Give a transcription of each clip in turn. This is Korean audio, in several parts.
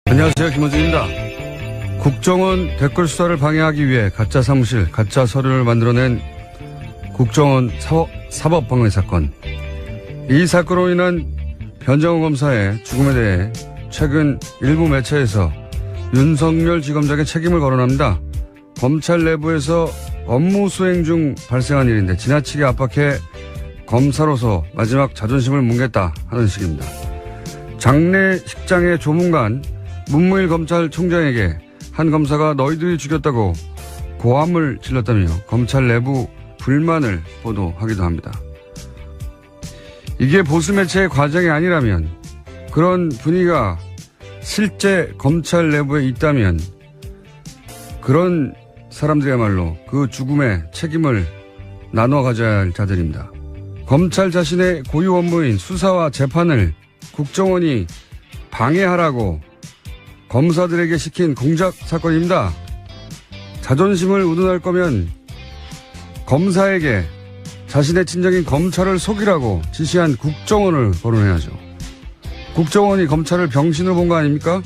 안녕하세요. 김원준입니다. 국정원 댓글 수사를 방해하기 위해 가짜 사무실, 가짜 서류를 만들어낸 국정원 사법방해 사건. 이 사건으로 인한 변정훈 검사의 죽음에 대해 최근 일부 매체에서 윤석열 지검장의 책임을 거론합니다. 검찰 내부에서 업무 수행 중 발생한 일인데 지나치게 압박해 검사로서 마지막 자존심을 뭉갰다 하는 식입니다. 장례식장의 조문관 문무일 검찰총장에게 한 검사가 너희들이 죽였다고 고함을 질렀다며 검찰 내부 불만을 보도하기도 합니다. 이게 보수 매체의 과정이 아니라면, 그런 분위기가 실제 검찰 내부에 있다면 그런 사람들이야말로 그 죽음의 책임을 나눠 가져야 할 자들입니다. 검찰 자신의 고유 업무인 수사와 재판을 국정원이 방해하라고 검사들에게 시킨 공작 사건입니다. 자존심을 운운할 거면 검사에게 자신의 친정인 검찰을 속이라고 지시한 국정원을 거론해야죠. 국정원이 검찰을 병신으로 본 거 아닙니까?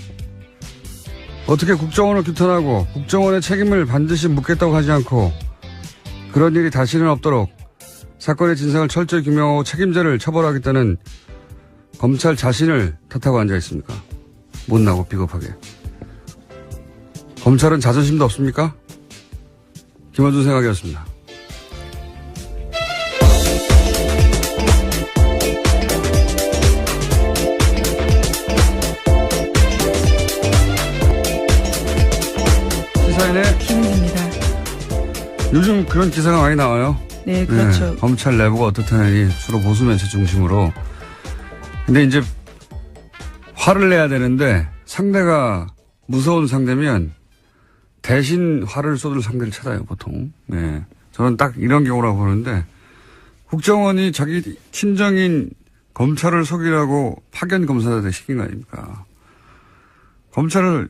어떻게 국정원을 규탄하고 국정원의 책임을 반드시 묻겠다고 하지 않고 그런 일이 다시는 없도록 사건의 진상을 철저히 규명하고 책임자를 처벌하겠다는 검찰 자신을 탓하고 앉아 있습니까? 못나고 비겁하게. 검찰은 자존심도 없습니까? 김원준 생각이었습니다. 시사인의 김은지입니다. 요즘 그런 기사가 많이 나와요. 네, 그렇죠. 네, 검찰 내부가 어떻다니 주로 보수 매체 중심으로. 근데 이제 화를 내야 되는데 상대가 무서운 상대면 대신 화를 쏟을 상대를 찾아요, 보통. 네. 저는 딱 이런 경우라고 보는데 국정원이 자기 친정인 검찰을 속이라고 파견 검사들한테 시킨 거 아닙니까? 검찰을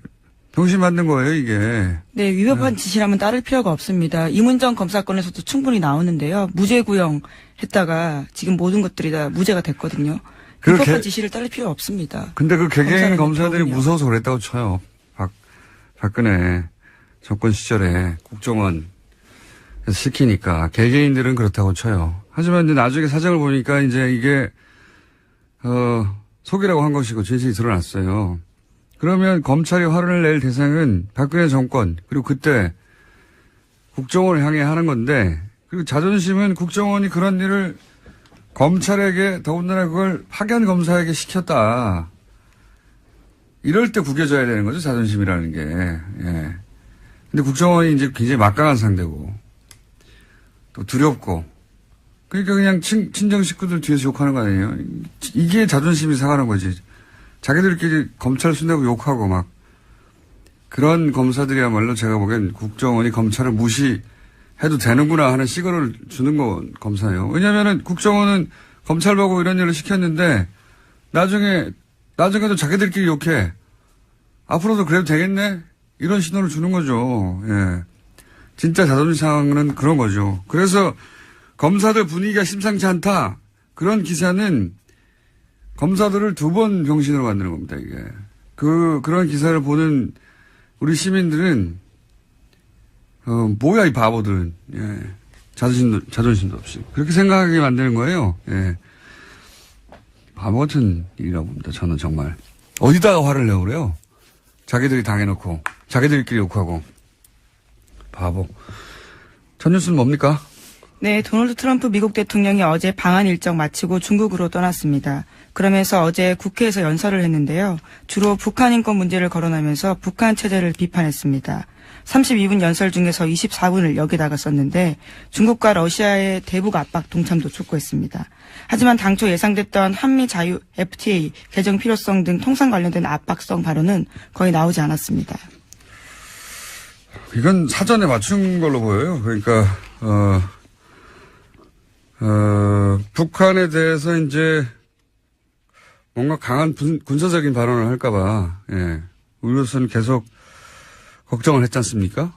병신 만든 거예요, 이게. 네, 위법한 지시라면 따를 필요가 없습니다. 이문정 검사건에서도 충분히 나오는데요. 무죄 구형했다가 지금 모든 것들이 다 무죄가 됐거든요. 위법한 지시를 따를 필요 없습니다. 근데 그 개개인 검사들이 무서워서 그랬다고 쳐요. 박근혜 정권 시절에 국정원에서 시키니까 개개인들은 그렇다고 쳐요. 하지만 이제 나중에 사정을 보니까 이제 이게 속이라고 한 것이고 진실이 드러났어요. 그러면 검찰이 화를 낼 대상은 박근혜 정권 그리고 그때 국정원을 향해 하는 건데, 그리고 자존심은 국정원이 그런 일을 검찰에게 더군다나 그걸 파견 검사에게 시켰다. 이럴 때 구겨져야 되는 거죠, 자존심이라는 게. 예. 근데 국정원이 이제 굉장히 막강한 상대고 또 두렵고, 그러니까 그냥 친정 식구들 뒤에서 욕하는 거 아니에요. 이게 자존심이 상하는 거지. 자기들끼리 검찰 순대고 욕하고 막 그런 검사들이야말로 제가 보기엔 국정원이 검찰을 무시해도 되는구나 하는 시그널을 주는 건 검사예요. 왜냐면은 국정원은 검찰 보고 이런 일을 시켰는데 나중에도 자기들끼리 욕해. 앞으로도 그래도 되겠네? 이런 신호를 주는 거죠. 예. 진짜 자존심 상하는 그런 거죠. 그래서 검사들 분위기가 심상치 않다. 그런 기사는 검사들을 두 번 병신으로 만드는 겁니다, 이게. 그런 기사를 보는 우리 시민들은, 뭐야, 이 바보들은. 예. 자존심도 없이. 그렇게 생각하게 만드는 거예요. 예. 바보 같은 일이라고 봅니다, 저는 정말. 어디다가 화를 내고 그래요? 자기들이 당해놓고, 자기들끼리 욕하고. 바보. 첫 뉴스는 뭡니까? 네, 도널드 트럼프 미국 대통령이 어제 방한 일정 마치고 중국으로 떠났습니다. 그러면서 어제 국회에서 연설을 했는데요. 주로 북한 인권 문제를 거론하면서 북한 체제를 비판했습니다. 32분 연설 중에서 24분을 여기다가 썼는데 중국과 러시아의 대북 압박 동참도 촉구했습니다. 하지만 당초 예상됐던 한미 자유 FTA 개정 필요성 등 통상 관련된 압박성 발언은 거의 나오지 않았습니다. 이건 사전에 맞춘 걸로 보여요. 그러니까 북한에 대해서 이제 뭔가 강한 군사적인 발언을 할까봐, 예. 우리로서는 계속 걱정을 했지 않습니까?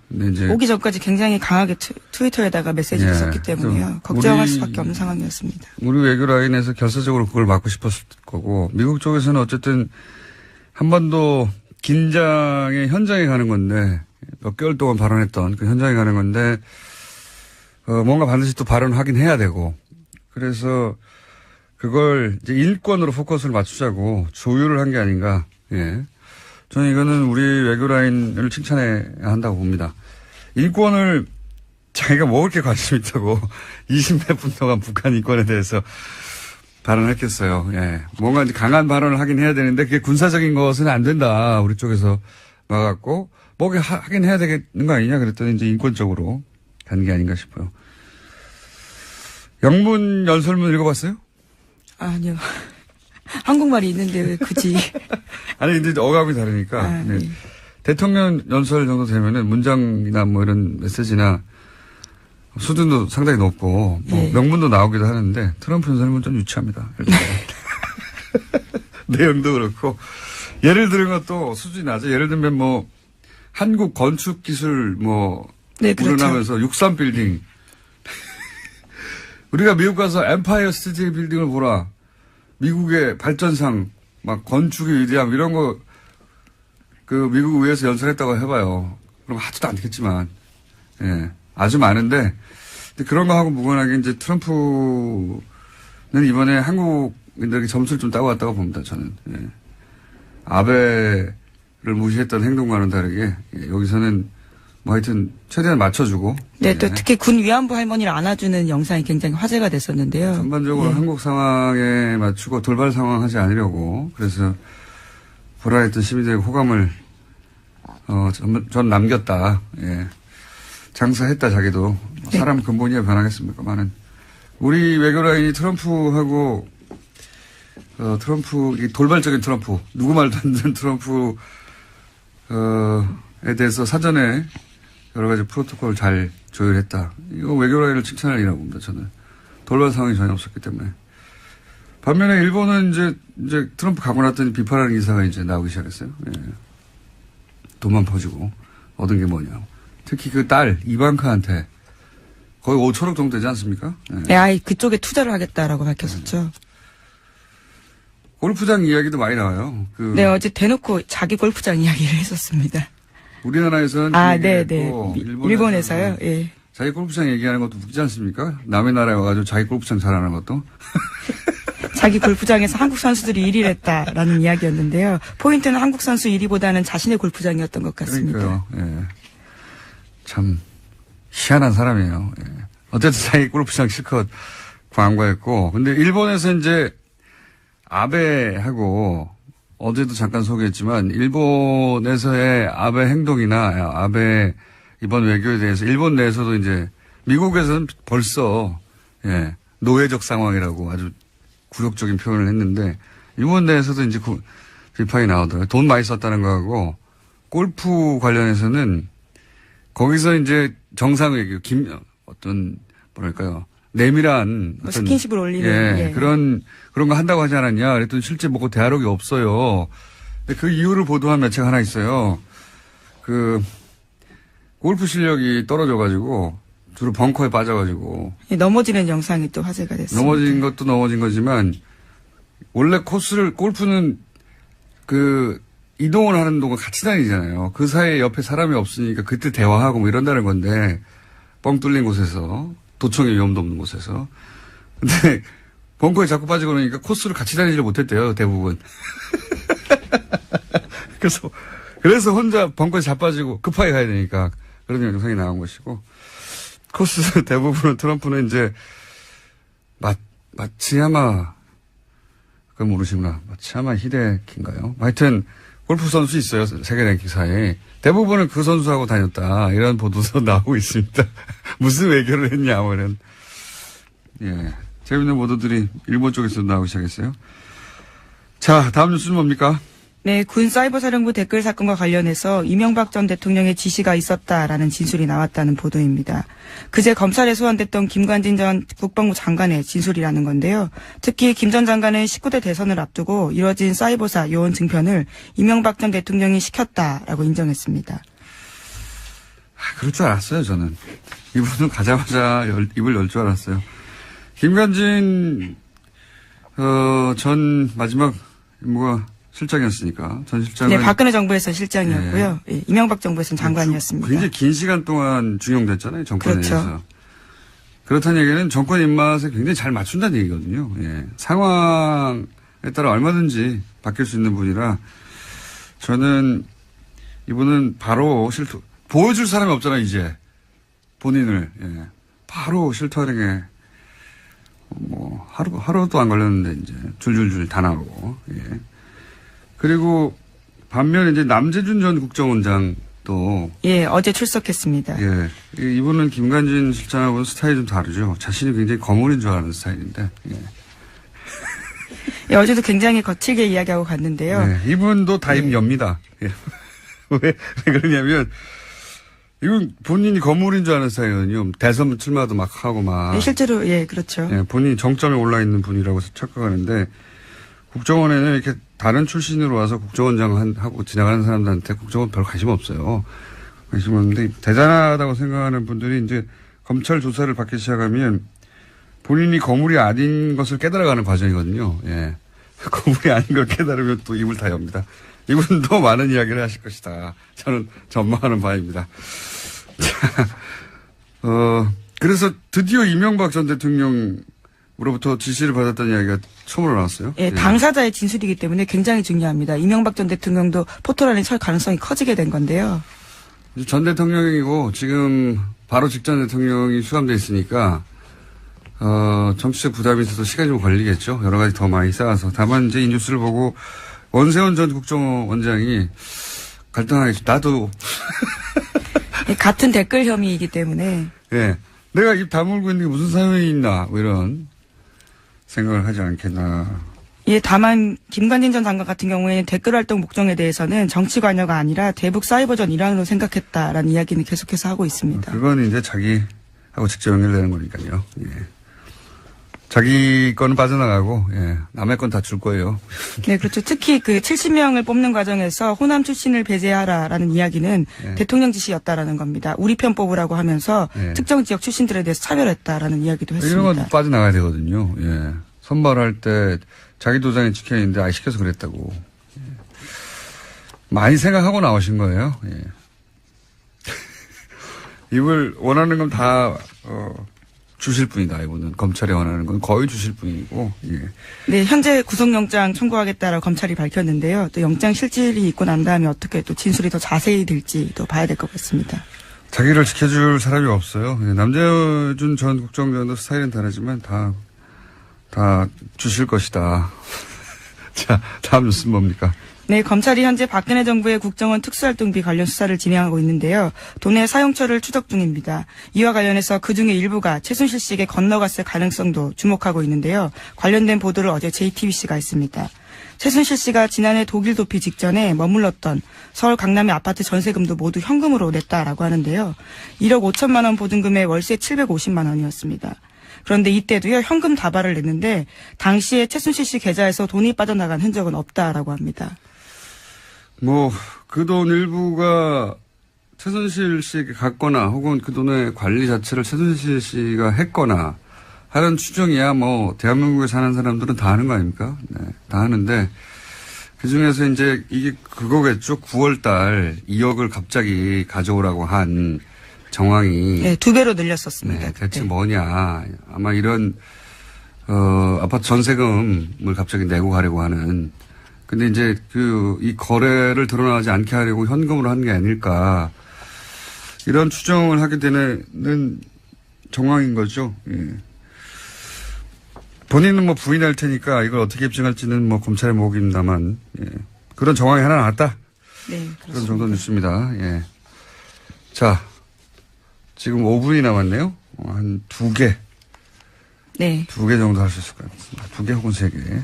근데 이제. 오기 전까지 굉장히 강하게 트위터에다가 메시지를 썼기 때문에요. 걱정할 수밖에 없는 상황이었습니다. 우리 외교 라인에서 결사적으로 그걸 막고 싶었을 거고, 미국 쪽에서는 어쨌든 한반도 긴장의 현장에 가는 건데, 몇 개월 동안 발언했던 그 현장에 가는 건데, 뭔가 반드시 또 발언하긴 해야 되고, 그래서 그걸 이제 인권으로 포커스를 맞추자고 조율을 한 게 아닌가, 예. 저는 이거는 우리 외교라인을 칭찬해야 한다고 봅니다. 인권을 자기가 뭐 그렇게 관심 있다고 20몇 분 동안 북한 인권에 대해서 발언했겠어요. 예. 뭔가 이제 강한 발언을 하긴 해야 되는데 그게 군사적인 것은 안 된다. 우리 쪽에서 막았고, 뭐 하긴 해야 되겠는 거 아니냐 그랬더니 이제 인권적으로 간 게 아닌가 싶어요. 영문 연설문 읽어봤어요? 아니요. 한국말이 있는데 왜 굳이. 아니, 근데 어감이 다르니까. 네. 네. 대통령 연설 정도 되면은 문장이나 뭐 이런 메시지나 수준도 상당히 높고, 뭐 네. 명문도 나오기도 하는데 트럼프 연설문 좀 유치합니다. 내용도 그렇고. 예를 들은 것도 수준이 낮아. 예를 들면 뭐 한국 건축 기술 뭐 네, 그렇죠. 우러나면서 63 빌딩. 우리가 미국 가서 엠파이어 스테이트 빌딩을 보라. 미국의 발전상, 막 건축의 위대함 이런 거 그 미국 의회에서 연설했다고 해봐요. 그럼 하지도 않겠지만, 예, 아주 많은데 그런 거 하고 무관하게 이제 트럼프는 이번에 한국인들에게 점수를 좀 따고 왔다고 봅니다. 저는. 예. 아베를 무시했던 행동과는 다르게 예, 여기서는 뭐 하여튼 최대한 맞춰주고. 네, 예. 또 특히 군 위안부 할머니를 안아주는 영상이 굉장히 화제가 됐었는데요. 전반적으로 예. 한국 상황에 맞추고 돌발 상황하지 않으려고 그래서 불안했던 시민들에게 호감을 전 남겼다. 예. 장사했다 자기도. 네. 사람 근본이야 변하겠습니까만은 우리 외교라인이 트럼프하고 트럼프 이 돌발적인 트럼프 누구 말도 안 되는 트럼프 에 대해서 사전에 여러 가지 프로토콜을 잘 조율했다. 이거 외교라인을 칭찬할 일이라고 봅니다. 저는 돌발 상황이 전혀 없었기 때문에. 반면에 일본은 이제 트럼프 가고 났더니 비판하는 기사가 이제 나오기 시작했어요. 예. 돈만 퍼주고 얻은 게 뭐냐. 특히 그 딸 이방카한테 거의 5천억 정도 되지 않습니까? 예. 네, 아이 그쪽에 투자를 하겠다라고 밝혔었죠. 골프장 이야기도 많이 나와요. 네, 어제 대놓고 자기 골프장 이야기를 했었습니다. 우리나라에서는 네네. 일본에서요. 예. 자기 골프장 얘기하는 것도 웃기지 않습니까? 남의 나라에 와가지고 자기 골프장 잘하는 것도. 자기 골프장에서 한국 선수들이 1위를 했다라는 이야기였는데요. 포인트는 한국 선수 1위보다는 자신의 골프장이었던 것 같습니다. 그러니까요. 예. 참 희한한 사람이에요. 예. 어쨌든 자기 골프장 실컷 광고했고, 근데 일본에서 이제 아베하고 어제도 잠깐 소개했지만 일본에서의 아베 행동이나 아베 이번 외교에 대해서 일본 내에서도 이제 미국에서는 벌써 예, 노예적 상황이라고 아주 굴욕적인 표현을 했는데 일본 내에서도 이제 비판이 나오더라고요. 돈 많이 썼다는 거하고 골프 관련해서는 거기서 이제 정상 외교 어떤 뭐랄까요 내밀한 어떤 스킨십을 올리는 예. 그런 거 한다고 하지 않았냐. 그랬더니 실제 뭐고 대화록이 없어요. 근데 그 이유를 보도한 매체가 하나 있어요. 그 골프 실력이 떨어져가지고 주로 벙커에 빠져가지고 넘어지는 영상이 또 화제가 됐습니다. 넘어진 것도 넘어진 거지만 원래 골프는 그 이동을 하는 동안 같이 다니잖아요. 그 사이에 옆에 사람이 없으니까 그때 대화하고 뭐 이런다는 건데 뻥 뚫린 곳에서 도청의 위험도 없는 곳에서. 근데 벙커에 자꾸 빠지고 그러니까 코스를 같이 다니지 못했대요. 대부분. 그래서 혼자 벙커에 자빠지고 급하게 가야 되니까 그런 영상이 나온 것이고 코스 대부분은 트럼프는 이제 마츠야마 그건 모르시구나. 마츠야마 히데키인가요? 하여튼 골프 선수 있어요. 세계 랭킹사에. 대부분은 그 선수하고 다녔다. 이런 보도도 나오고 있습니다. 무슨 외교를 했냐, 뭐 이런. 예. 재밌는 보도들이 일본 쪽에서 나오기 시작했어요. 자, 다음 뉴스는 뭡니까? 네, 군 사이버사령부 댓글 사건과 관련해서 이명박 전 대통령의 지시가 있었다라는 진술이 나왔다는 보도입니다. 그제 검찰에 소환됐던 김관진 전 국방부 장관의 진술이라는 건데요. 특히 김 전 장관은 19대 대선을 앞두고 이뤄진 사이버사 요원 증편을 이명박 전 대통령이 시켰다라고 인정했습니다. 그럴 줄 알았어요, 저는. 이분은 가자마자 입을 열 줄 알았어요. 김관진 전 마지막 임무가 실장이었으니까. 전 실장은. 네, 박근혜 정부에서 실장이었고요. 예, 이명박 정부에서는 장관이었습니다. 굉장히 긴 시간 동안 중용됐잖아요. 정권에 그렇죠. 의해서. 그렇다는 얘기는 정권 입맛에 굉장히 잘 맞춘다는 얘기거든요. 예. 상황에 따라 얼마든지 바뀔 수 있는 분이라 저는 이분은 바로 보여줄 사람이 없잖아요, 이제. 본인을. 예. 바로 실토하는 게 하루도 안 걸렸는데 이제 줄줄줄 다 나오고. 예. 그리고 반면 이제 남재준 전 국정원장도 예, 어제 출석했습니다. 예. 이분은 김관진 실장하고는 스타일이 좀 다르죠. 자신이 굉장히 거물인 줄 아는 스타일인데. 예. 예, 어제도 굉장히 거칠게 이야기하고 갔는데요. 예. 이분도 다임 엽니다. 예. 왜 그러냐면 이건 본인이 거물인 줄 아는 스타일이거든요. 대선 출마도 막 하고 막. 예, 실제로 예, 그렇죠. 예, 본인이 정점에 올라 있는 분이라고 착각하는데 국정원에는 이렇게 다른 출신으로 와서 국정원장 하고 지나가는 사람들한테 국정원 별 관심 없어요. 관심 없는데 대단하다고 생각하는 분들이 이제 검찰 조사를 받기 시작하면 본인이 거물이 아닌 것을 깨달아가는 과정이거든요. 예. 거물이 아닌 걸 깨달으면 또 입을 다 엽니다. 이분도 많은 이야기를 하실 것이다. 저는 전망하는 바입니다. 자, 그래서 드디어 이명박 전 대통령으로부터 지시를 받았다는 이야기가 처음으로 나왔어요. 예, 당사자의 진술이기 때문에 굉장히 중요합니다. 이명박 전 대통령도 포토라인에 설 가능성이 커지게 된 건데요. 전 대통령이고 지금 바로 직전 대통령이 수감돼 있으니까 정치적 부담이 있어서 시간이 좀 걸리겠죠. 여러 가지 더 많이 쌓아서. 다만 이제 이 뉴스를 보고 원세훈 전 국정원장이 갈등하겠죠. 나도. 예, 같은 댓글 혐의이기 때문에. 예. 내가 입 다물고 있는 게 무슨 사연이 있나, 뭐 이런 생각을 하지 않겠나. 예, 다만 김관진 전 장관 같은 경우에는 댓글 활동 목적에 대해서는 정치 관여가 아니라 대북 사이버전 일환으로 생각했다라는 이야기는 계속해서 하고 있습니다. 그건 이제 자기하고 직접 연결되는 거니까요. 예. 자기 거는 빠져나가고, 예. 남의 건 다 줄 거예요. 네, 그렇죠. 특히 그 70명을 뽑는 과정에서 호남 출신을 배제하라라는 이야기는 예. 대통령 지시였다라는 겁니다. 우리 편 뽑으라고 하면서 예. 특정 지역 출신들에 대해서 차별했다라는 이야기도 했습니다. 이런 건 빠져나가야 되거든요. 예. 선발할 때 자기 도장이 찍혀 있는데 시켜서 그랬다고. 예. 많이 생각하고 나오신 거예요. 예. 이걸 원하는 건 다, 주실 분이다, 이분은. 검찰이 원하는 건 거의 주실 분이고, 예. 네, 현재 구속영장 청구하겠다라고 검찰이 밝혔는데요. 또 영장 실질이 있고 난 다음에 어떻게 또 진술이 더 자세히 될지 또 봐야 될 것 같습니다. 자기를 지켜줄 사람이 없어요. 예. 남재준 전 국정원장도 스타일은 다르지만 다 주실 것이다. 자, 다음 뉴스는 뭡니까? 네, 검찰이 현재 박근혜 정부의 국정원 특수활동비 관련 수사를 진행하고 있는데요. 돈의 사용처를 추적 중입니다. 이와 관련해서 그중에 일부가 최순실 씨에게 건너갔을 가능성도 주목하고 있는데요. 관련된 보도를 어제 JTBC가 했습니다. 최순실 씨가 지난해 독일 도피 직전에 머물렀던 서울 강남의 아파트 전세금도 모두 현금으로 냈다라고 하는데요. 1억 5천만 원 보증금에 월세 750만 원이었습니다. 그런데 이때도요, 현금 다발을 냈는데 당시에 최순실 씨 계좌에서 돈이 빠져나간 흔적은 없다라고 합니다. 그 돈 일부가 최순실 씨에게 갔거나 혹은 그 돈의 관리 자체를 최순실 씨가 했거나 하는 추정이야 대한민국에 사는 사람들은 다 하는 거 아닙니까? 네, 다 하는데 그 중에서 이제 이게 그거겠죠. 9월 달 2억을 갑자기 가져오라고 한 정황이. 네, 2배로 늘렸었습니다. 네, 대체 네. 뭐냐. 아마 이런, 아파트 전세금을 갑자기 내고 가려고 하는. 근데 이제 이 거래를 드러나지 않게 하려고 현금으로 한 게 아닐까. 이런 추정을 하게 되는 정황인 거죠. 예. 본인은 부인할 테니까 이걸 어떻게 입증할지는 검찰의 몫입니다만, 예. 그런 정황이 하나 나왔다. 네, 그렇습니다. 그런 정도 뉴스입니다. 예. 자, 지금 5분이 남았네요. 한 2개. 네. 2개 정도 할 수 있을 것 같습니다. 2개 혹은 3개.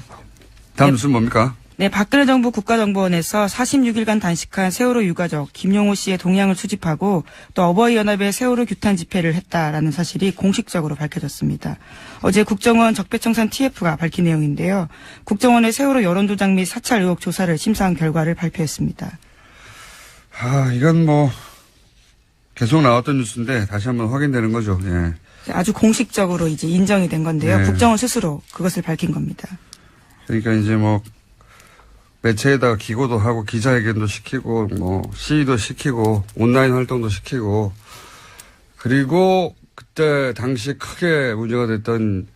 다음 뉴스는 뭡니까? 네, 박근혜 정부 국가정보원에서 46일간 단식한 세월호 유가족 김용호 씨의 동향을 수집하고 또 어버이연합의 세월호 규탄 집회를 했다라는 사실이 공식적으로 밝혀졌습니다. 어제 국정원 적폐청산 TF가 밝힌 내용인데요. 국정원의 세월호 여론조작 및 사찰 의혹 조사를 심사한 결과를 발표했습니다. 이건 계속 나왔던 뉴스인데 다시 한번 확인되는 거죠. 예. 아주 공식적으로 이제 인정이 된 건데요. 네. 국정원 스스로 그것을 밝힌 겁니다. 그러니까 이제 매체에다가 기고도 하고 기자회견도 시키고 뭐 시위도 시키고 온라인 활동도 시키고 그리고 그때 당시 크게 문제가 됐던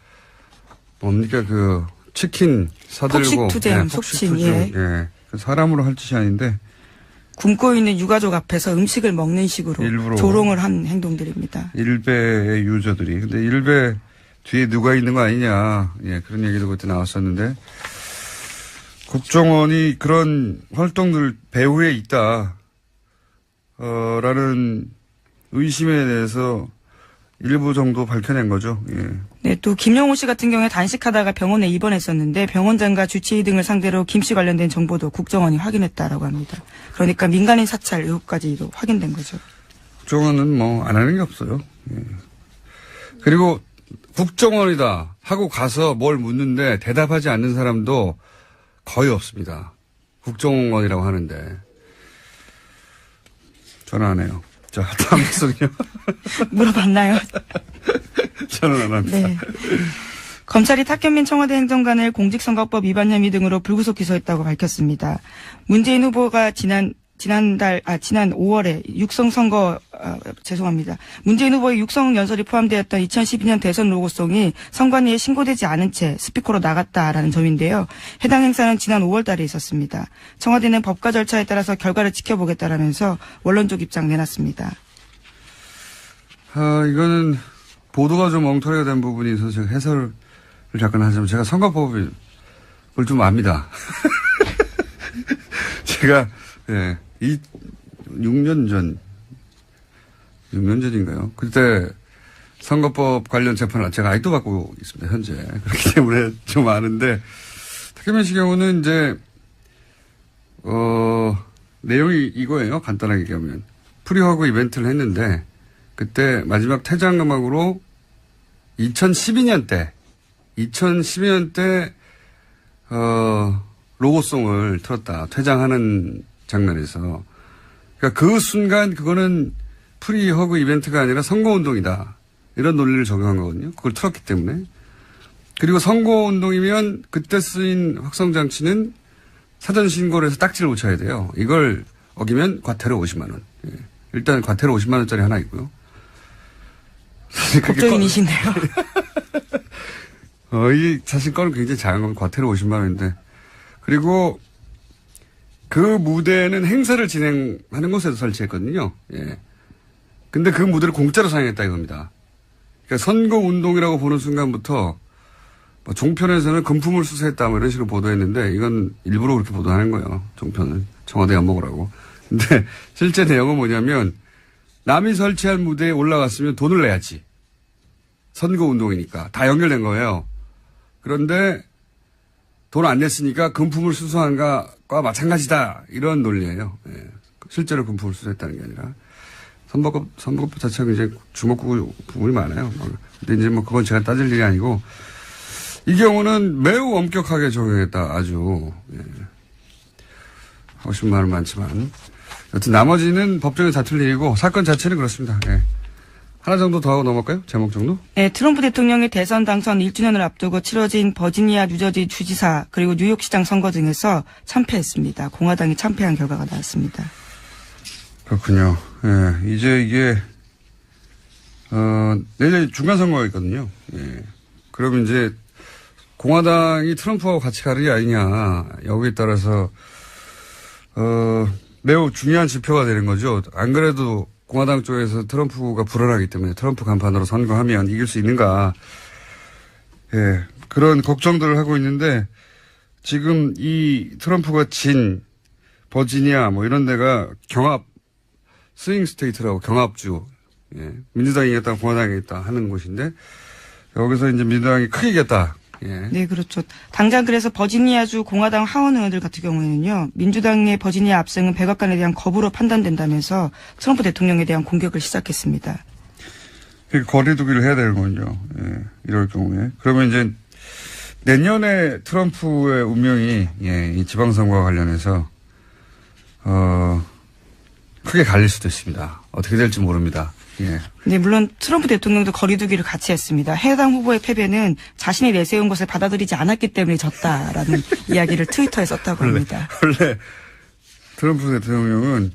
뭡니까 그 치킨 사들고 폭식투쟁, 속칭, 예. 예. 사람으로 할 짓이 아닌데 굶고 있는 유가족 앞에서 음식을 먹는 식으로 일부러 조롱을 한 행동들입니다. 일베의 유저들이. 근데 일베 뒤에 누가 있는 거 아니냐. 예, 그런 얘기도 그때 나왔었는데 국정원이 그런 활동들 배후에 있다. 라는 의심에 대해서 일부 정도 밝혀낸 거죠. 예. 네, 또 김영호 씨 같은 경우에 단식하다가 병원에 입원했었는데 병원장과 주치의 등을 상대로 김 씨 관련된 정보도 국정원이 확인했다라고 합니다. 그러니까 민간인 사찰 의혹까지도 확인된 거죠. 국정원은 뭐 안 하는 게 없어요. 예. 그리고 국정원이다 하고 가서 뭘 묻는데 대답하지 않는 사람도 거의 없습니다. 국정원이라고 하는데. 저는 안 해요. 자, 다음 소리요. 물어봤나요? 저는 안 합니다. 네. 검찰이 탁현민 청와대 행정관을 공직선거법 위반 혐의 등으로 불구속 기소했다고 밝혔습니다. 문재인 후보가 지난 5월에 문재인 후보의 육성 연설이 포함되었던 2012년 대선 로고송이 선관위에 신고되지 않은 채 스피커로 나갔다라는 점인데요. 해당 행사는 지난 5월 달에 있었습니다. 청와대는 법과 절차에 따라서 결과를 지켜보겠다라면서 원론적 입장 내놨습니다. 이거는 보도가 좀 엉터리가 된 부분이 있어서 제가 해설을 잠깐 하자면 제가 선거법을 좀 압니다. 제가 6년 전인가요? 그때 선거법 관련 재판을 제가 아직도 받고 있습니다, 현재. 그렇기 때문에 좀 아는데, 탁현민 씨 경우는 이제, 내용이 이거예요. 간단하게 얘기하면. 프리허그 이벤트를 했는데, 그때 마지막 퇴장 음악으로 2012년 때, 로고송을 틀었다. 퇴장하는 장면에서. 그러니까 그 순간 그거는 프리허그 이벤트가 아니라 선거운동이다. 이런 논리를 적용한 거거든요. 그걸 틀었기 때문에. 그리고 선거운동이면 그때 쓰인 확성장치는 사전 신고를 해서 딱지를 붙여야 돼요. 이걸 어기면 과태료 50만 원. 예. 일단 과태료 50만 원짜리 하나 있고요. 법조인이신데요. 이 사실 건은 굉장히 작은 건 과태료 50만 원인데. 그리고 그 무대는 행사를 진행하는 곳에서 설치했거든요. 예. 근데 그 무대를 공짜로 사용했다 이겁니다. 그러니까 선거운동이라고 보는 순간부터 뭐 종편에서는 금품을 수수했다 뭐 이런 식으로 보도했는데 이건 일부러 그렇게 보도하는 거예요. 종편은. 청와대 엿먹으라고. 근데 실제 내용은 뭐냐면 남이 설치한 무대에 올라갔으면 돈을 내야지. 선거운동이니까. 다 연결된 거예요. 그런데 돈 안 냈으니까 금품을 수수한 것과 마찬가지다. 이런 논리예요. 예. 실제로 금품을 수수했다는 게 아니라. 선거법 자체가 이제 주목구 부분이 많아요. 근데 이제 뭐 그건 제가 따질 일이 아니고 이 경우는 매우 엄격하게 적용했다. 아주. 예. 하고 싶은 말은 많지만. 여튼 나머지는 법정에 다툴 일이고 사건 자체는 그렇습니다. 예. 하나 정도 더 하고 넘어갈까요? 제목 정도? 네, 트럼프 대통령의 대선 당선 1주년을 앞두고 치러진 버지니아 뉴저지 주지사 그리고 뉴욕시장 선거 등에서 참패했습니다. 공화당이 참패한 결과가 나왔습니다. 그렇군요. 예, 이제 이게 내일 중간 선거가 있거든요. 예. 그러면 이제 공화당이 트럼프하고 같이 가느냐 아니냐 여기에 따라서 매우 중요한 지표가 되는 거죠. 안 그래도 공화당 쪽에서 트럼프가 불안하기 때문에 트럼프 간판으로 선거하면 이길 수 있는가. 예, 그런 걱정들을 하고 있는데 지금 이 트럼프가 진 버지니아 뭐 이런 데가 경합 스윙 스테이트라고 경합주. 예, 민주당이 이겼다 공화당이 이겼다 하는 곳인데 여기서 이제 민주당이 크게 이겼다. 예. 네, 그렇죠. 당장 그래서 버지니아주 공화당 하원 의원들 같은 경우에는요, 민주당의 버지니아 압승은 백악관에 대한 거부로 판단된다면서 트럼프 대통령에 대한 공격을 시작했습니다. 거리두기를 해야 되는군요. 예, 이럴 경우에. 그러면 이제 내년에 트럼프의 운명이 이 지방선거와 관련해서 크게 크게 갈릴 수도 있습니다. 어떻게 될지 모릅니다. 예. 네, 물론 트럼프 대통령도 거리두기를 같이 했습니다. 해당 후보의 패배는 자신이 내세운 것을 받아들이지 않았기 때문에 졌다라는 이야기를 트위터에 썼다고 합니다. 원래 트럼프 대통령은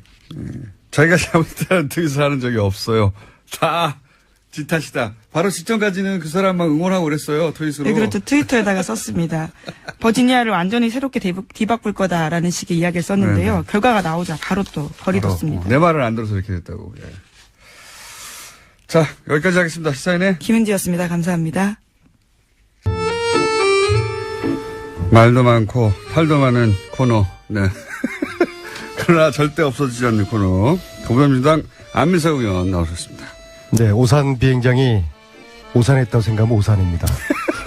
자기가 잘못한 트윗을 하는 적이 없어요. 다 지 탓이다. 바로 직전까지는 그 사람만 응원하고 그랬어요. 트윗으로. 네, 그렇죠. 트위터에다가 썼습니다. 버지니아를 완전히 새롭게 뒤바꿀 거다라는 식의 이야기를 썼는데요. 네네. 결과가 나오자 바로 또 거리뒀습니다. 내 말을 안 들어서 이렇게 됐다고. 예. 자, 여기까지 하겠습니다. 시사인의 김은지였습니다. 감사합니다. 말도 많고 팔도 많은 코너. 네. 그러나 절대 없어지지 않는 코너. 더불어민주당 안민석 의원 나오셨습니다. 네, 오산 비행장이 오산했다고 생각하면 오산입니다.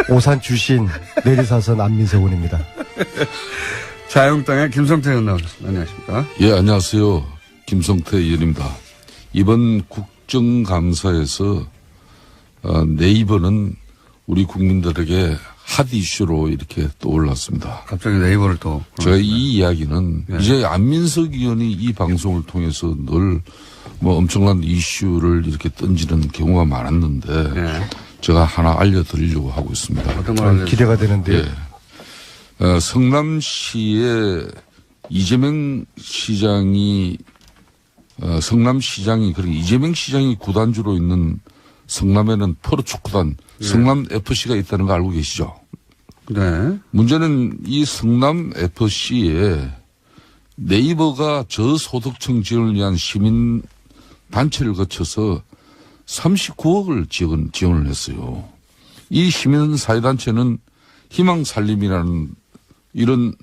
오산 출신 내리사선 안민석 의원입니다. 자유한국당의 김성태 의원 나오셨습니다. 안녕하십니까? 예, 안녕하세요. 김성태 의원입니다. 이번 국정감사에서 네이버는 우리 국민들에게 핫 이슈로 이렇게 떠올랐습니다. 갑자기 네이버를 또. 제가 이 이야기는 네. 이제 안민석 의원이 이 방송을 통해서 늘 뭐 엄청난 이슈를 이렇게 던지는 경우가 많았는데 네. 제가 하나 알려드리려고 하고 있습니다. 어떤 걸 참 알려주세요? 기대가 되는데요. 예. 성남시에 이재명 시장이 성남시장이 그러니까 이재명 시장이 구단주로 있는 성남에는 프로축구단 성남 FC가 있다는 거 알고 계시죠? 네. 문제는 이 성남 FC에 네이버가 저소득층 지원을 위한 시민 단체를 거쳐서 39억을 지원을 했어요. 이 시민사회단체는 희망살림이라는 이런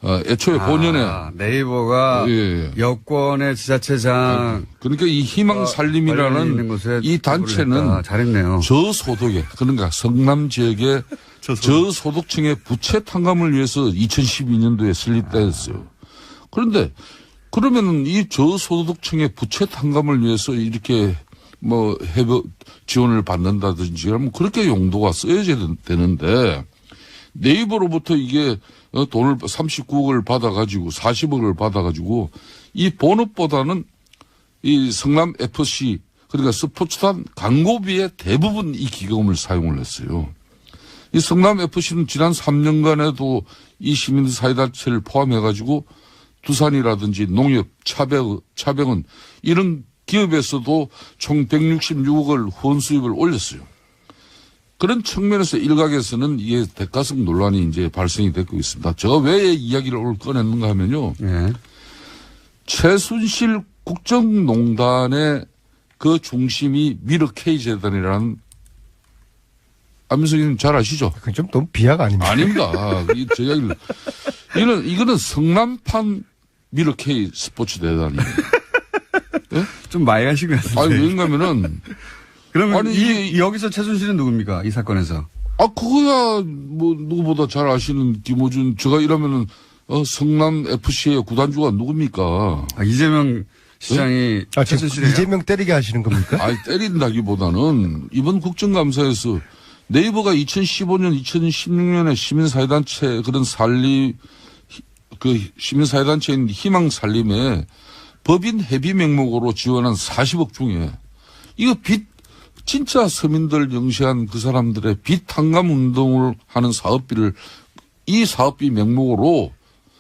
애초에 본연의 네이버가 예. 여권의 지자체장 그러니까 이 관련이 있는 희망살림이라는 곳에 이 단체는 잘했네요. 저소득에 그러니까 성남 지역의 저소득층의 부채 탕감을 위해서 2012년도에 설립됐어요. 그런데 그러면은 이 저소득층의 부채 탕감을 위해서 이렇게 뭐 해외 지원을 받는다든지 하면 그렇게 용도가 쓰여져야 되는데 네이버로부터 이게 돈을 39억을 받아가지고 40억을 받아가지고 이 본업보다는 이 성남 FC 그러니까 스포츠단 광고비의 대부분 이 기금을 사용을 했어요. 이 성남 FC는 지난 3년간에도 이 시민사회단체를 포함해가지고 두산이라든지 농협, 차병은 이런 기업에서도 총 166억을 후원 수입을 올렸어요. 그런 측면에서 일각에서는 이게 대가성 논란이 이제 발생이 되고 있습니다. 제가 왜 이야기를 오늘 꺼냈는가 하면요. 예. 최순실 국정농단의 그 중심이 미르 K재단이라는 안민석 의원님 잘 아시죠? 그건 좀 너무 비약 아닙니까? 아닙니다. 저 이야기를. 이거는 성남판 미르 K 스포츠 대단이에요. 좀 많이 하신 것 같은데. 아니, 왜냐면은. 그러면 아니, 여기서 최순실은 누굽니까? 이 사건에서. 그거야, 뭐, 누구보다 잘 아시는 김호준, 제가 이러면은, 성남 FC의 구단주가 누굽니까? 이재명 시장이 지금 최순실이에요? 이재명 때리게 하시는 겁니까? 아니, 때린다기보다는 이번 국정감사에서 네이버가 2015년, 2016년에 시민사회단체 그런 시민사회단체인 희망살림에 법인 회비 명목으로 지원한 40억 중에 이거 진짜 서민들 영시한 그 사람들의 빚 탕감 운동을 하는 사업비를 이 사업비 명목으로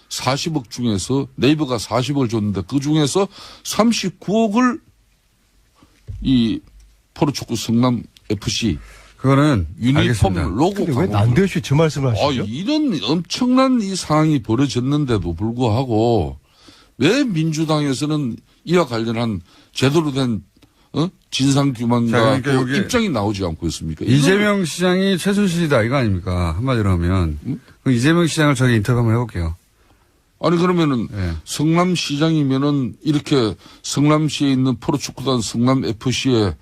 40억 중에서 네이버가 40억을 줬는데 그 중에서 39억을 이 프로축구 성남 FC 그거는 유니폼 알겠습니다. 로고 근데 왜 광고. 난데없이 저 말씀을 하시죠? 이런 엄청난 이 상황이 벌어졌는데도 불구하고 왜 민주당에서는 이와 관련한 제대로 된 진상규명과 그러니까 여기 입장이 나오지 않고 있습니까? 이재명 시장이 최순실이다 이거 아닙니까? 한마디로 하면. 그럼 이재명 시장을 저희 인터뷰 한번 해볼게요. 아니 그러면은 네. 성남시장이면은 이렇게 성남시에 있는 프로축구단 성남FC에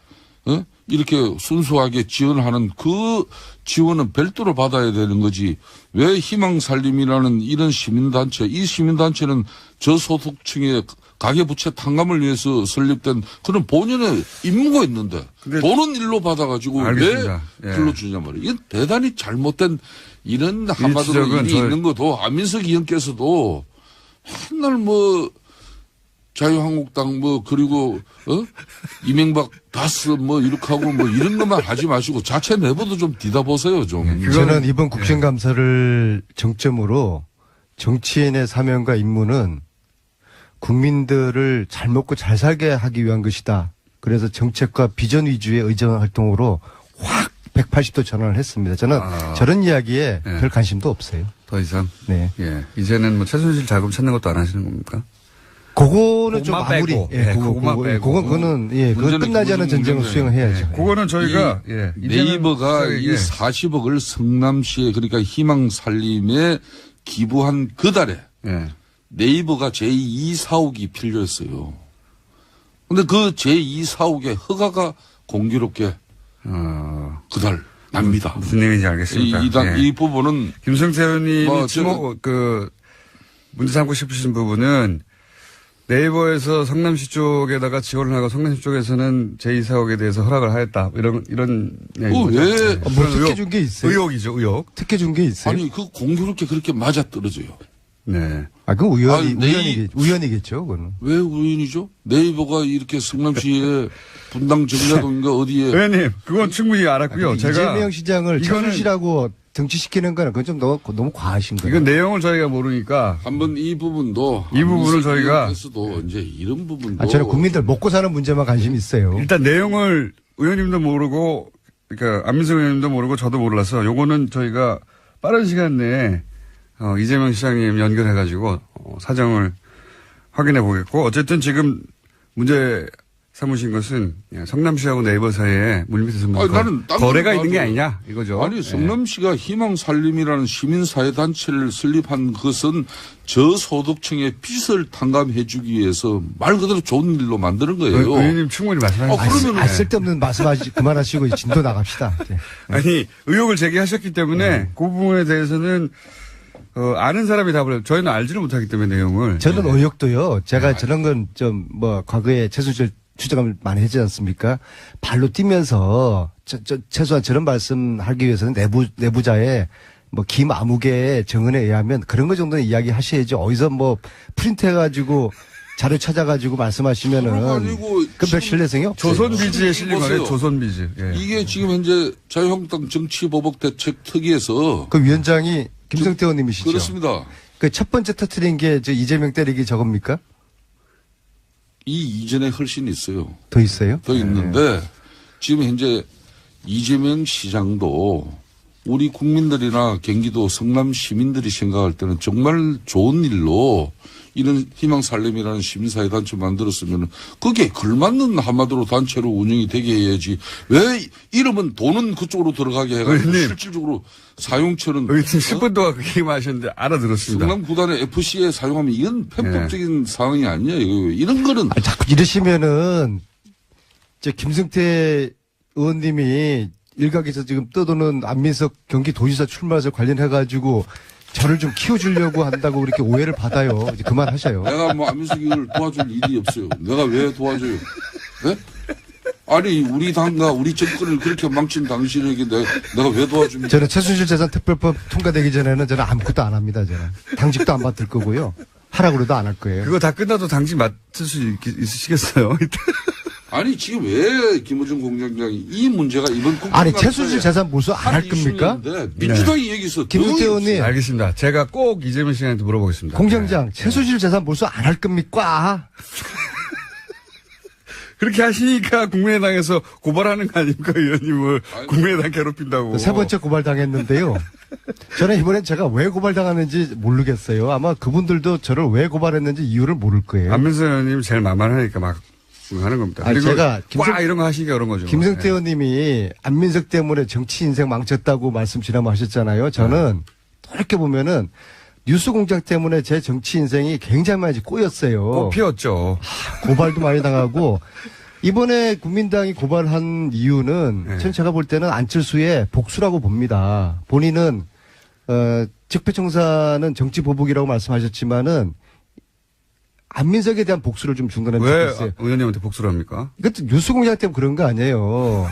이렇게 순수하게 지원하는 그 지원은 별도로 받아야 되는 거지. 왜 희망살림이라는 이런 시민단체, 이 시민단체는 저소득층의 가계부채 탕감을 위해서 설립된 그런 본연의 임무가 있는데 돈은 일로 받아가지고 알겠습니다. 왜 예. 불러주냐 말이에요. 이건 대단히 잘못된 이런 한마디로 지적은 일이 있는 것도 안민석 의원께서도 맨날 뭐 자유한국당 그리고 이명박 다스 이렇게 하고 이런 것만 하지 마시고 자체 내부도 좀 뒤다보세요 좀. 저는 이번 국정감사를 정점으로 정치인의 사명과 임무는 국민들을 잘 먹고 잘 살게 하기 위한 것이다. 그래서 정책과 비전 위주의 의정 활동으로 확 180도 전환을 했습니다. 저는 저런 이야기에 별 관심도 없어요. 더 이상. 네. 예. 이제는 최순실 자금 찾는 것도 안 하시는 겁니까? 그거는 좀 그것만 마무리. 빼고. 예, 그것만 빼고. 그거는 그건 끝나지 않은 전쟁을 수행해야죠. 그거는 저희가 네이버가 이제는 이 40억을 성남시에 그러니까 희망 살림에 기부한 그 달에 네이버가 제2 사옥이 필요했어요. 근데 그 제2 사옥의 허가가 공교롭게 그달 납니다. 무슨 얘기인지 알겠습니다. 이 부분은 김성태 의원님이 제가 문제 삼고 싶으신 부분은 네이버에서 성남시 쪽에다가 지원을 하고 성남시 쪽에서는 제2사옥에 대해서 허락을 하였다. 이런 얘기죠. 왜? 뭐 특혜 준 게 있어요? 의혹이죠, 의혹. 특혜 준 게 있어요? 아니 그 공교롭게 그렇게 맞아 떨어져요. 네. 그건 우연이겠죠, 그거는. 왜 우연이죠? 네이버가 이렇게 성남시에 분당 정자동인가 어디에 의원님, 그건 충분히 알았고요. 제가 이재명 시장을 최순실하고 정치시키는 거는 그건 좀 너무 과하신 거예요. 이건 내용을 저희가 모르니까 한번 이 부분도 이 부분을 저희가 에서도 이제 이런 부분도 저는 국민들 먹고 사는 문제만 관심이 있어요. 일단 내용을 의원님도 모르고 그러니까 안민석 의원님도 모르고 저도 몰라서 요거는 저희가 빠른 시간 내에 이재명 시장님 연결해가지고 사정을 확인해 보겠고 어쨌든 지금 문제 삼으신 것은 성남시하고 네이버 사이에 물밑에서 나는 거래가 있는 게 아니냐 이거죠. 아니 성남시가 희망살림이라는 시민사회단체를 설립한 것은 저소득층의 빚을 탕감해주기 위해서 말 그대로 좋은 일로 만드는 거예요. 의원님 충분히 말씀하셨습니다. 쓸데없는 말씀하시 그만하시고 진도 나갑시다. 네. 아니 의혹을 제기하셨기 때문에 그 부분에 대해서는 아는 사람이 답을 해요. 저희는 알지를 못하기 때문에 내용을. 저는 의혹도요. 제가 저런 건 좀 과거에 최순실 추적을 많이 했지 않습니까? 발로 뛰면서 최소한 저런 말씀하기 위해서는 내부자의 김아무개의 증언에 의하면 그런 거 정도는 이야기 하셔야지 어디서 프린트해가지고 자료 찾아가지고 말씀하시면은 그별 신뢰성이 없죠. 조선비즈에 실린 거예요. 조선비즈. 예. 이게 지금 현재 자유한국당 정치보복대책특위에서 그 위원장이 김성태 의원님이시죠. 그렇습니다. 그 첫 번째 터트린 게 이재명 때리기 저겁니까? 이 이전에 훨씬 있어요. 더 있어요? 더 있는데 지금 현재 이재명 시장도 우리 국민들이나 경기도 성남 시민들이 생각할 때는 정말 좋은 일로 이런 희망살림이라는 시민사회단체 만들었으면 그게 걸맞는 한마디로 단체로 운영이 되게 해야지 왜 이름은 돈은 그쪽으로 들어가게 해가지고 실질적으로 사용처는 10분 동안 그 얘기만 하셨는데 알아들었습니다. 성남 구단의 FC에 사용하면 이건 편법적인 상황이 아니에요. 이런 거는 자꾸 이러시면은 김승태 의원님이 일각에서 지금 떠도는 안민석 경기도지사 출마설 관련해가지고 저를 좀 키워주려고 한다고 그렇게 오해를 받아요. 이제 그만하셔요. 내가 안민석이를 도와줄 일이 없어요. 내가 왜 도와줘요? 네? 아니 우리 당과 우리 정권을 그렇게 망친 당신에게 내가 왜 도와줍니까? 저는 최순실 재산 특별법 통과되기 전에는 저는 아무것도 안 합니다. 저는 당직도 안 맡을 거고요. 하라고 그래도 안 할 거예요. 그거 다 끝나도 당직 맡을 수 있으시겠어요? 아니 지금 왜 김호중 공장장이 이 문제가 이번 아니 최순실 재산 몰수 안 할 겁니까? 민주당이 여기서 김승태 의원님 알겠습니다. 제가 꼭 이재명 씨한테 물어보겠습니다. 공장장 최순실 재산 몰수 안 할 겁니까? 그렇게 하시니까 국민의당에서 고발하는 거 아닙니까 의원님을 국민의당 괴롭힌다고. 세 번째 고발 당했는데요. 저는 이번엔 제가 왜 고발당하는지 모르겠어요. 아마 그분들도 저를 왜 고발했는지 이유를 모를 거예요. 안민석 의원님 제일 만만하니까 막 하는 겁니다. 아니, 제가 이런 거 하시니까 그런 거죠. 김성태 의원님이 안민석 때문에 정치 인생 망쳤다고 말씀 지난번 하셨잖아요. 저는 이렇게 보면은 뉴스공장 때문에 제 정치 인생이 굉장히 많이 꼬였어요. 꽃피웠죠. 고발도 많이 당하고 이번에 국민당이 고발한 이유는 제가 볼 때는 안철수의 복수라고 봅니다. 본인은 적폐청산은 정치 보복이라고 말씀하셨지만은 안민석에 대한 복수를 좀 중간에 왜 했어요. 의원님한테 복수를 합니까? 이것도 뉴스공장 때문에 그런 거 아니에요.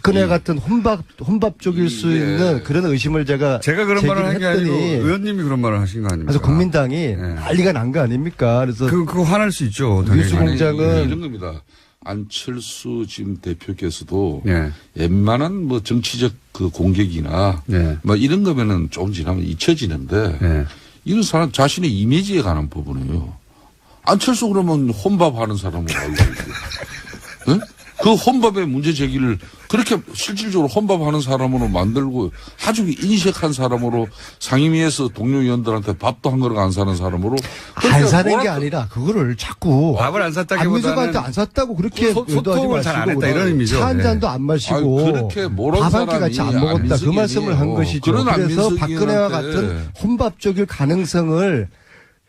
박근혜 같은 혼밥족일 수 있는 그런 의심을 제가 그런 말을 한 게 아니고 했더니 의원님이 그런 말을 하신 거 아닙니까? 그래서 국민당이 난리가 난 거 아닙니까? 그래서 그거 화날 수 있죠. 당연히. 뉴스공장은 이런 겁니다. 안철수 지금 대표께서도 예. 웬만한 뭐 정치적 그 공격이나 예. 뭐 이런 거면은 조금 지나면 잊혀지는데 예. 이런 사람 자신의 이미지에 관한 부분이에요. 안철수 그러면 혼밥하는 사람으로 알고 있고, 예? 그 혼밥의 문제 제기를 그렇게 실질적으로 혼밥하는 사람으로 만들고 아주 인색한 사람으로 상임위에서 동료 의원들한테 밥도 한 그릇 안 사는 사람으로 안 사는 게 아니라 그거를 자꾸 밥을 안 샀다기보다는 안민석한테 안 샀다고 그렇게 소통을 잘 안 했다 이런 의미죠. 차 한 잔도 안 마시고 아니, 그렇게 모른 밥 한 끼 사람이 같이 안 먹었다 그 안민석이 말씀을 한 아니에요. 것이죠. 그런 그래서 안민석이한테 박근혜와 같은 혼밥족일 가능성을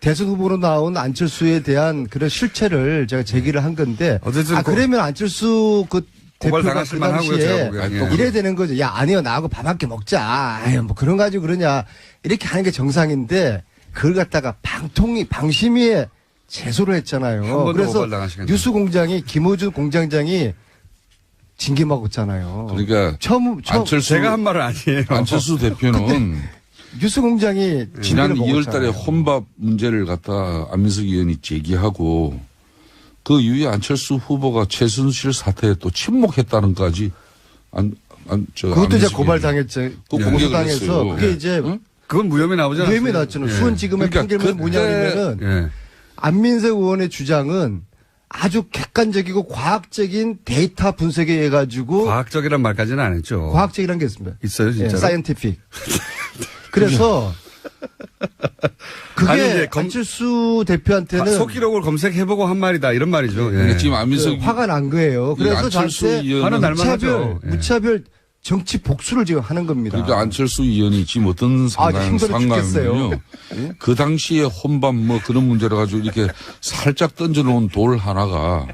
대선 후보로 나온 안철수에 대한 그런 실체를 제가 제기를 한 건데 어쨌든 그러면 안철수 그 고발 대표가 당하실 그 만하고요, 제가 당시에 보기에는. 이래야 되는 거죠. 야 아니요 나하고 밥 한 끼 먹자. 아유 뭐 그런 가지고 그러냐 이렇게 하는 게 정상인데 그걸 갖다가 방심위에 제소를 한 했잖아요. 번도 그래서 고발당하시겠네요. 뉴스공장이 김호준 공장장이 징계 먹었잖아요. 그러니까 처음 안철수 제가 한 말은 아니에요. 안철수 대표는 뉴스공장이 지난 징계를 2월 달에 먹었잖아요. 혼밥 문제를 갖다 안민석 의원이 제기하고 그 이후에 안철수 후보가 최순실 사태에 또 침묵했다는까지 그것도 이제 고발당했죠. 그 공개를 고소당해서 했어요. 그게 이제 응? 그건 무혐의 나오지 않았어요. 무혐의 났잖아요. 예. 수원지검의 그러니까 판결문이 뭐냐면은 예. 안민석 의원의 주장은 아주 객관적이고 과학적인 데이터 분석에 의해 가지고 과학적이란 말까지는 안 했죠. 과학적이라는 게 있습니다. 있어요, 진짜로? 사이언티픽. 그래서 그게 아니, 이제 안철수 대표한테는 속기록을 검색해보고 한 말이다 이런 말이죠. 예. 그러니까 지금 안민석 화가 난 거예요. 그래서 안철수 저한테 의원은 화는 날 만하죠. 예. 무차별 정치 복수를 지금 하는 겁니다. 그러니까 안철수 의원이 지금 어떤 힘들어 죽겠어요. 상황이면요. 그 당시에 혼밥 뭐 그런 문제를 가지고 이렇게 살짝 던져놓은 돌 하나가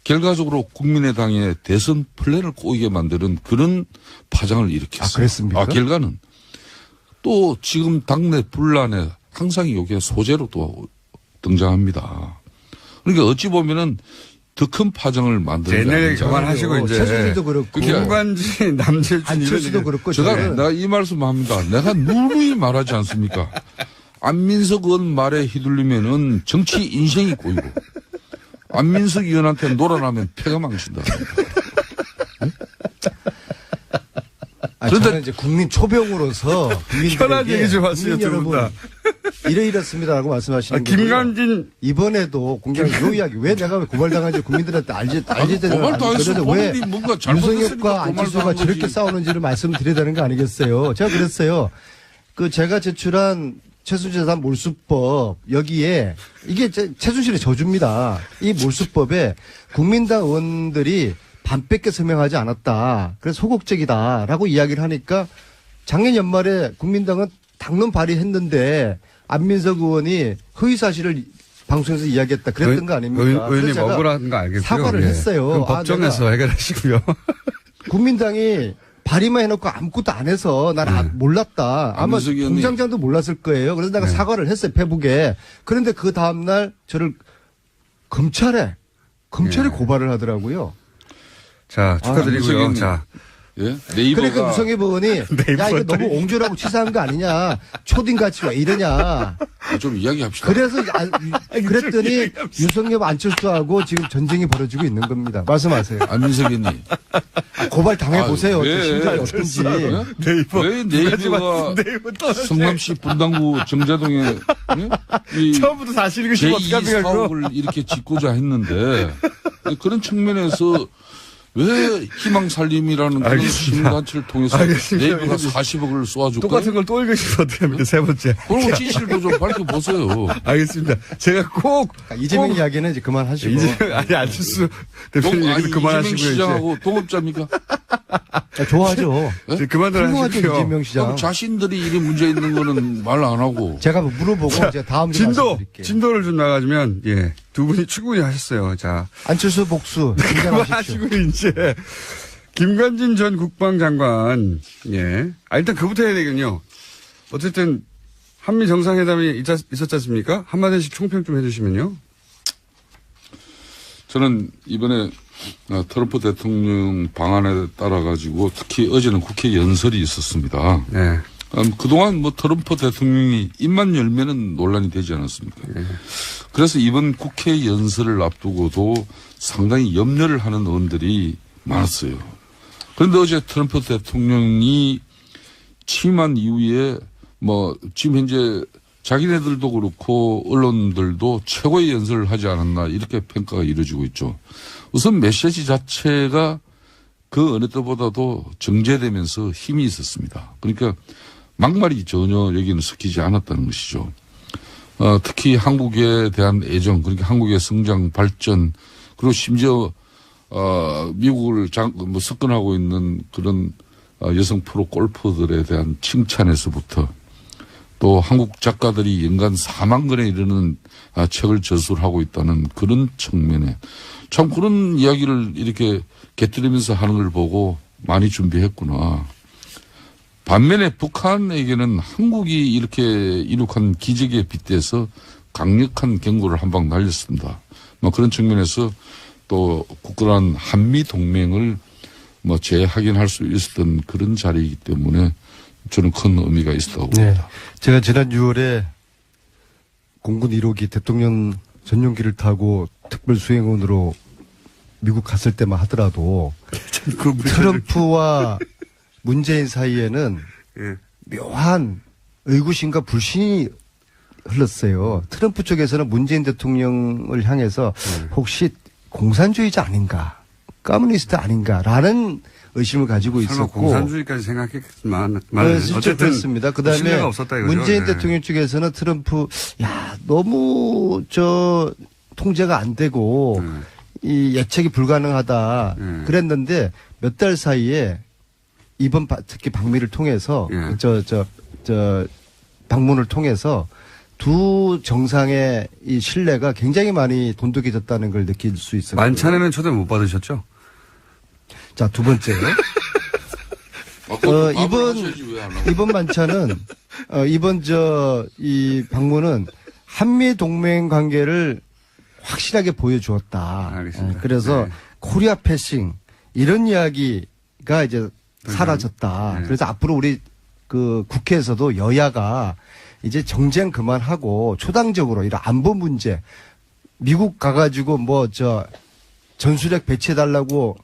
결과적으로 국민의당의 대선 플랜을 꼬이게 만드는 그런 파장을 일으켰어요. 아, 그랬습니까? 결과는 또 지금 당내 분란에 항상 이게 소재로 또 등장합니다. 그러니까 어찌 보면은 더 큰 파장을 만드는 게 옛날에 아닌지. 그만하시고 이제 최순실도 그렇고 김관진, 남재준 안철수도 그렇고 내가 이 말씀 합니다. 내가 누누이 말하지 않습니까? 안민석 의원 말에 휘둘리면은 정치 인생이 꼬이고 안민석 의원한테 놀아나면 패가 망친다. 저는 이제 국민 초병으로서 편한 얘기 좀 하세요, 두 분 다. 이렇습니다라고 말씀하시는 거예요. 김관진 이번에도 공개한 요 이야기 왜 내가 왜 고발당한지 국민들한테 알지 되는 고발도 안 했어. 왜 본인이 뭔가 잘못했으니까 유승엽과 안철수가 고발도 한 저렇게 거지. 싸우는지를 말씀드려야 되는 거 아니겠어요? 제가 그랬어요. 그 제가 제출한 최순실 재산 몰수법 여기에 이게 최순실의 저주입니다. 이 몰수법에 국민당 의원들이 반 뺏겨 서명하지 않았다. 그래서 소극적이다라고 이야기를 하니까 작년 연말에 국민당은 당론 발의했는데 안민석 의원이 허위 사실을 방송에서 이야기했다. 그랬던 거 아닙니까? 의원님 그래서 제가 억울한 거 알겠고요. 사과를 예. 했어요. 그럼 법정에서 해결하시고요. 국민당이 발의만 해놓고 아무것도 안 해서 난 몰랐다. 아마 안민석 의원이- 공장장도 몰랐을 거예요. 그래서 내가 사과를 했어요. 페북에. 그런데 그 다음날 저를 검찰에 예. 고발을 하더라고요. 자, 축하드리고요. 안민석 자, 예? 그러니까 네이버가 유성엽 의원이 야 이거 너무 옹졸하고 치사한 거 아니냐. 초딩같이 왜 이러냐. 좀 이야기합시다. 그래서 그랬더니 유성엽 안철수하고 지금 전쟁이 벌어지고 있는 겁니다. 말씀하세요. 안민석 의원님. 고발 당해보세요. 왜? 심정이 어떤지. 네이버. 왜 네이버가 성남시 분당구 정자동에 이 처음부터 사실 읽으시면 제2 어떡합니까, 그거? 사업을 이렇게 짓고자 했는데 그런 측면에서 왜 희망살림이라는 그런 알겠습니다. 시민단체를 통해서 알겠습니다. 네이버가 40억을 쏘아줄까요? 똑같은 걸 또 읽으시면 어떡합니까? 세 번째. 그런 진실도 좀 밝혀보세요. 알겠습니다. 제가 꼭. 이재명 이야기는 이제 그만하시고. 아니, 안철수 대표님 얘기는 이재명 그만하시고요. 이제. 시장하고 동업자입니까? 좋아하죠. 이제 그만들 훌륭하죠, 하시고요. 이재명 시장. 그럼 자신들이 일이 문제 있는 거는 말 안 하고. 제가 물어보고 제가 다음 주에 말씀드릴게요. 진도를 좀 나가주면, 예. 두 분이 충분히 하셨어요. 자. 안철수 복수 인정하십시오. 그만하시고, 이제. 김관진 전 국방장관, 예. 일단 그부터 해야 되겠군요. 어쨌든, 한미 정상회담이 있었지 않습니까? 한마디씩 총평 좀 해주시면요. 저는 이번에 트럼프 대통령 방안에 따라 가지고 특히 어제는 국회 연설이 있었습니다. 네. 그동안 뭐 트럼프 대통령이 입만 열면은 논란이 되지 않았습니까? 네. 그래서 이번 국회 연설을 앞두고도 상당히 염려를 하는 의원들이 많았어요. 그런데 어제 트럼프 대통령이 취임한 이후에 뭐 지금 현재 자기네들도 그렇고 언론들도 최고의 연설을 하지 않았나 이렇게 평가가 이루어지고 있죠. 우선 메시지 자체가 그 어느 때보다도 정제되면서 힘이 있었습니다. 그러니까 막말이 전혀 여기는 섞이지 않았다는 것이죠. 특히 한국에 대한 애정, 그러니까 한국의 성장, 발전, 그리고 심지어 미국을 석권하고 있는 그런 여성 프로 골퍼들에 대한 칭찬에서부터 또 한국 작가들이 연간 4만 권에 이르는 책을 저술을 하고 있다는 그런 측면에 참 그런 이야기를 이렇게 곁들이면서 하는 걸 보고 많이 준비했구나. 반면에 북한에게는 한국이 이렇게 이룩한 기적에 빗대서 강력한 경고를 한 방 날렸습니다. 뭐 그런 측면에서 또 굳건한 한미 동맹을 뭐 재확인할 수 있었던 그런 자리이기 때문에 저는 큰 의미가 있었다고 봅니다. 네. 제가 지난 6월에 공군 1호기 대통령 전용기를 타고 특별 수행원으로 미국 갔을 때만 하더라도 트럼프와 문재인 사이에는 묘한 의구심과 불신이 흘렀어요. 트럼프 쪽에서는 문재인 대통령을 향해서 혹시 공산주의자 아닌가, 커뮤니스트 아닌가라는 의심을 가지고 설마 있었고, 공산주의까지 생각했지만 실제 어쨌든 그렇습니다. 그다음에 신뢰가 없었다 이거죠. 문재인 네. 대통령 쪽에서는 트럼프 너무 통제가 안 되고 이 예측이 불가능하다 그랬는데 몇 달 사이에 이번 특히 방미를 통해서 방문을 통해서 두 정상의 이 신뢰가 굉장히 많이 돈독해졌다는 걸 느낄 수 있어요. 만찬에는 초대 못 받으셨죠? 자, 두 번째. 이번 만찬은, 이 방문은 한미 동맹 관계를 확실하게 보여주었다. 알겠습니다. 그래서 네. 코리아 패싱, 이런 이야기가 이제 사라졌다. 네. 그래서 앞으로 우리 그 국회에서도 여야가 이제 정쟁 그만하고 초당적으로 이런 안보 문제, 미국 가가지고 전술핵 배치해달라고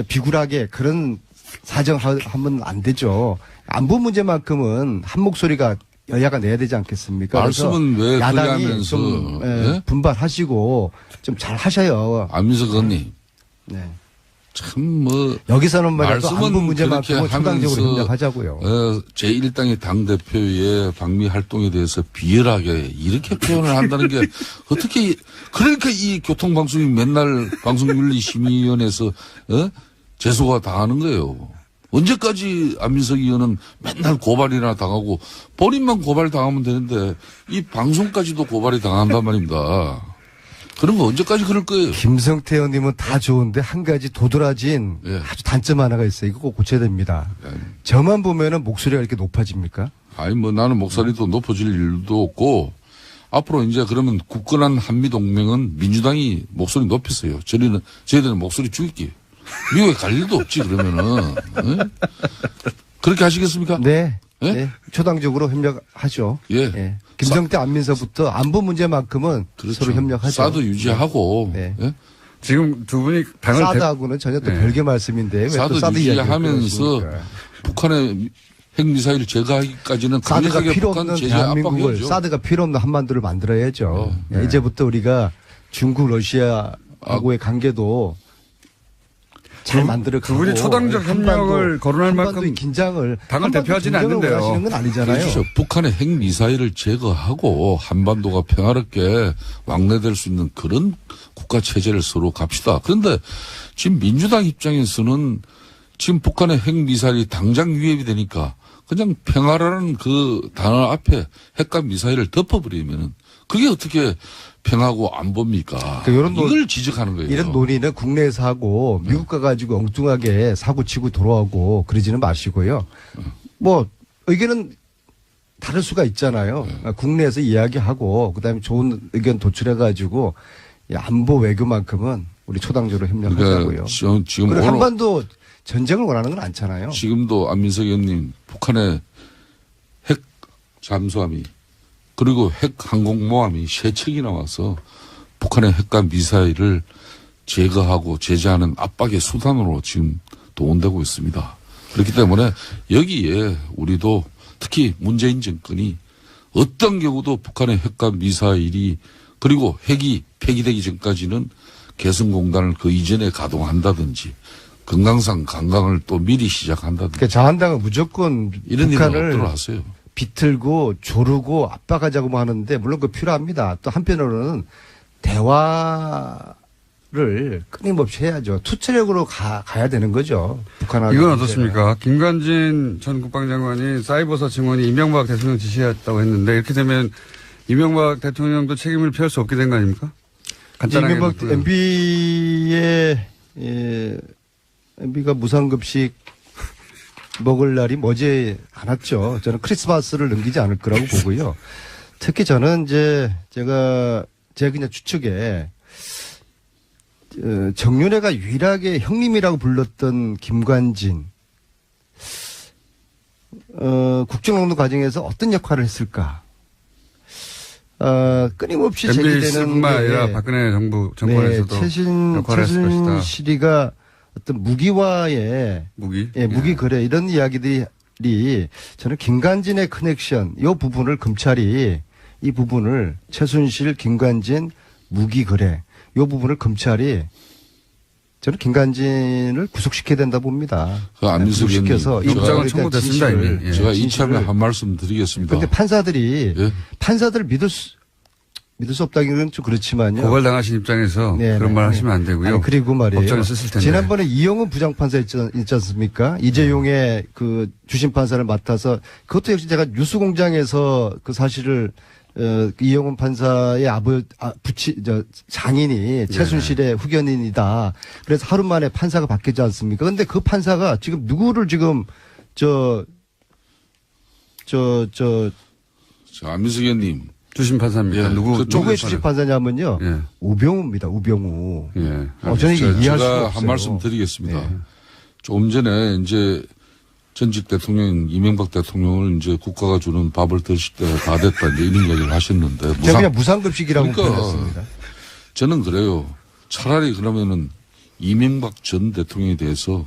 비굴하게 그런 사정하면 안 되죠. 안보 문제만큼은 한 목소리가 여야가 내야 되지 않겠습니까? 말씀은 왜 야당이 그러냐면서 좀 네? 분발하시고 좀 잘 하셔요. 안민석 의원님 네. 참 여기서는 말이죠. 안보 말씀은 문제만큼은 그렇게 초당적으로 하면서 협력하자고요. 제1당의 당대표의 방미 활동에 대해서 비열하게 이렇게 표현을 한다는 게 어떻게 그러니까 이 교통방송이 맨날 방송윤리심의위원회에서 제소가 당하는 거예요. 언제까지 안민석 의원은 맨날 고발이나 당하고 본인만 고발 당하면 되는데 이 방송까지도 고발이 당한단 말입니다. 그런 거 언제까지 그럴 거예요? 김성태 의원님은 다 좋은데 한 가지 도드라진 예. 아주 단점 하나가 있어요. 이거 꼭 고쳐야 됩니다. 저만 보면은 목소리가 이렇게 높아집니까? 아니 나는 목소리도 높아질 일도 없고 앞으로 이제 그러면 굳건한 한미 동맹은 민주당이 목소리 높였어요. 저희들은 목소리 죽일게요. 미국에 갈 일도 없지 그러면은 그렇게 하시겠습니까? 네. 예? 네. 초당적으로 협력하죠. 예. 김성태 안민서부터 안보 문제만큼은 그렇죠. 서로 협력하죠. 사드 유지하고 네. 예? 지금 두 분이 당을 사드하고는 전혀 또 네. 별개 말씀인데 왜 또 사드 사드 이야기를 유지하면서 꺼내십니까? 북한의 핵미사일을 제거하기까지는 사드가 강력하게 필요 북한 없는 제재 대한민국을 압박해야죠. 사드가 필요 없는 한반도를 만들어야죠. 이제부터 우리가 중국 러시아하고의 관계도 잘 만들어가고 두 분이 초당적 협력을 거론할 한반도의 만큼 긴장을 당을 대표하지는 긴장을 않는데요. 원하시는 건 아니잖아요. 그렇죠. 북한의 핵미사일을 제거하고 한반도가 평화롭게 왕래될 수 있는 그런 국가 체제를 서로 갑시다. 그런데 지금 민주당 입장에서는 지금 북한의 핵미사일이 당장 위협이 되니까 그냥 평화라는 그 단어 앞에 핵과 미사일을 덮어버리면은 그게 어떻게 평화고 안보입니까? 그러니까 이걸 지적하는 거예요. 이런 논의는 국내에서 하고 미국 가가지고 엉뚱하게 사고치고 돌아오고 그러지는 마시고요. 뭐 의견은 다를 수가 있잖아요. 국내에서 이야기하고 그다음에 좋은 의견 도출해가지고 이 안보 외교만큼은 우리 초당적으로 협력하자고요. 그러니까 지금 그리고 오늘 한반도 전쟁을 원하는 건 않잖아요. 지금도 안민석 의원님 북한의 핵 잠수함이 그리고 핵 항공모함이 3척이나 와서 북한의 핵과 미사일을 제거하고 제재하는 압박의 수단으로 지금 도움되고 있습니다. 그렇기 때문에 여기에 우리도 특히 문재인 정권이 어떤 경우도 북한의 핵과 미사일이 그리고 핵이 폐기되기 전까지는 개성공단을 그 이전에 가동한다든지 건강상 관광을 또 미리 시작한다든지 그러니까 자한당은 무조건 이런 일은 북한을 없도록 하세요. 비틀고 조르고 압박하자고 하는데 물론 그 필요합니다. 또 한편으로는 대화를 끊임없이 해야죠. 투체력으로 가야 되는 거죠. 북한하고. 이건 어떻습니까? 김관진 전 국방장관이 사이버사 증언이 이명박 대통령 지시였다고 했는데 이렇게 되면 이명박 대통령도 책임을 피할 수 없게 된 거 아닙니까? 간단하게 이명박 MB가 무상급식 먹을 날이 머지 않았죠. 저는 크리스마스를 넘기지 않을 거라고 보고요. 특히 저는 제가 그냥 추측에 정윤회가 유일하게 형님이라고 불렀던 김관진 국정농단 과정에서 어떤 역할을 했을까? 끊임없이 제기되는 MBC뿐만 아니라 박근혜 정권에서도 역할을 했을 것이다. 최순실이가 어떤 무기와의 무기 거래 이런 이야기들이 저는 김관진의 커넥션 이 부분을 검찰이 이 부분을 최순실, 김관진 무기 거래 이 부분을 검찰이 저는 김관진을 구속시켜야 된다 봅니다. 그 안민석 구속시켜서 입장은 청구됐습니다 이미. 예. 제가 이참에 한 말씀 드리겠습니다. 그런데 판사들을 믿을 수 없다기는 좀 그렇지만요. 고발당하신 입장에서 그런 말 하시면 안 되고요. 아니, 그리고 말이에요. 법정에 썼을 텐데. 지난번에 이영훈 부장판사 있지 않습니까? 이재용의 그 주심판사를 맡아서 그것도 역시 제가 뉴스공장에서 그 사실을 이영훈 판사의 장인이 최순실의 후견인이다. 그래서 하루 만에 판사가 바뀌지 않습니까? 근데 그 판사가 지금 누구를 지금 안민석 의원님. 주심 판사입니다. 예, 누구의 주심 판사냐면요. 예. 우병우입니다. 우병우. 예. 저는 이게 이해할 수가 제가 없어요. 한 말씀 드리겠습니다. 예. 조금 전에 이제 전직 대통령 이명박 대통령을 이제 국가가 주는 밥을 드실 때가 다 됐다 이제 이런 얘기를 하셨는데 제가 그냥 무상급식이라고 그러니까 표현했습니다. 저는 그래요. 차라리 그러면은 이명박 전 대통령에 대해서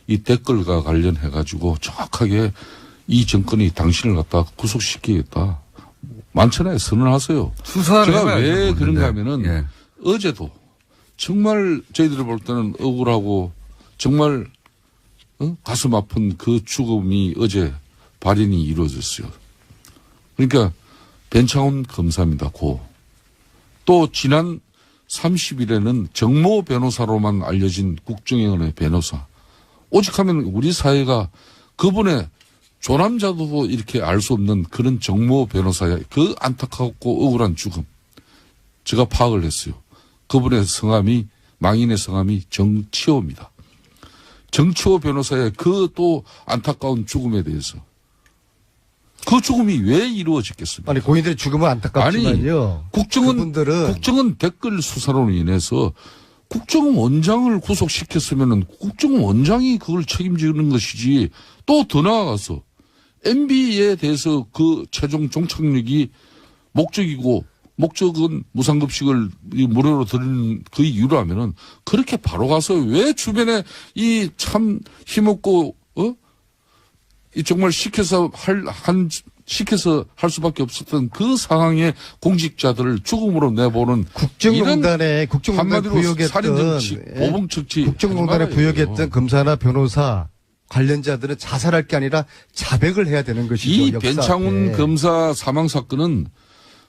이 댓글과 관련해 가지고 정확하게 이 정권이 당신을 갖다 구속시키겠다. 만천하에 선언하세요. 수사를 제가 해봐야죠, 왜 모르는데. 그런가 하면은 예. 어제도 정말 저희들이 볼 때는 억울하고 정말 가슴 아픈 그 죽음이 어제 발인이 이루어졌어요. 그러니까 변창훈 검사입니다. 또 지난 30일에는 정모 변호사로만 알려진 국정원의 변호사. 오직하면 우리 사회가 그분의 조남자도 이렇게 알 수 없는 그런 정모 변호사의 그 안타깝고 억울한 죽음. 제가 파악을 했어요. 그분의 성함이 망인의 성함이 정치호입니다. 정치호 변호사의 그 또 안타까운 죽음에 대해서 그 죽음이 왜 이루어졌겠습니까? 아니 고인들의 죽음은 안타깝지만요. 국정원 댓글 수사로 인해서 국정원 원장을 구속시켰으면은 국정원 원장이 그걸 책임지는 것이지 또 더 나아가서 MB에 대해서 그 최종 종착역이 목적은 무상급식을 무료로 드리는 그 이유로 하면은 그렇게 바로 가서 왜 주변에 이 참 힘없고 이 정말 시켜서 할 수밖에 없었던 그 상황의 공직자들을 죽음으로 내보는 국정농단에 한마디로 부역했던 살인 정치, 보복 정치 국정농단에 부역했던 검사나 변호사 관련자들은 자살할 게 아니라 자백을 해야 되는 것이죠. 이 역사 변창훈 앞에. 검사 사망 사건은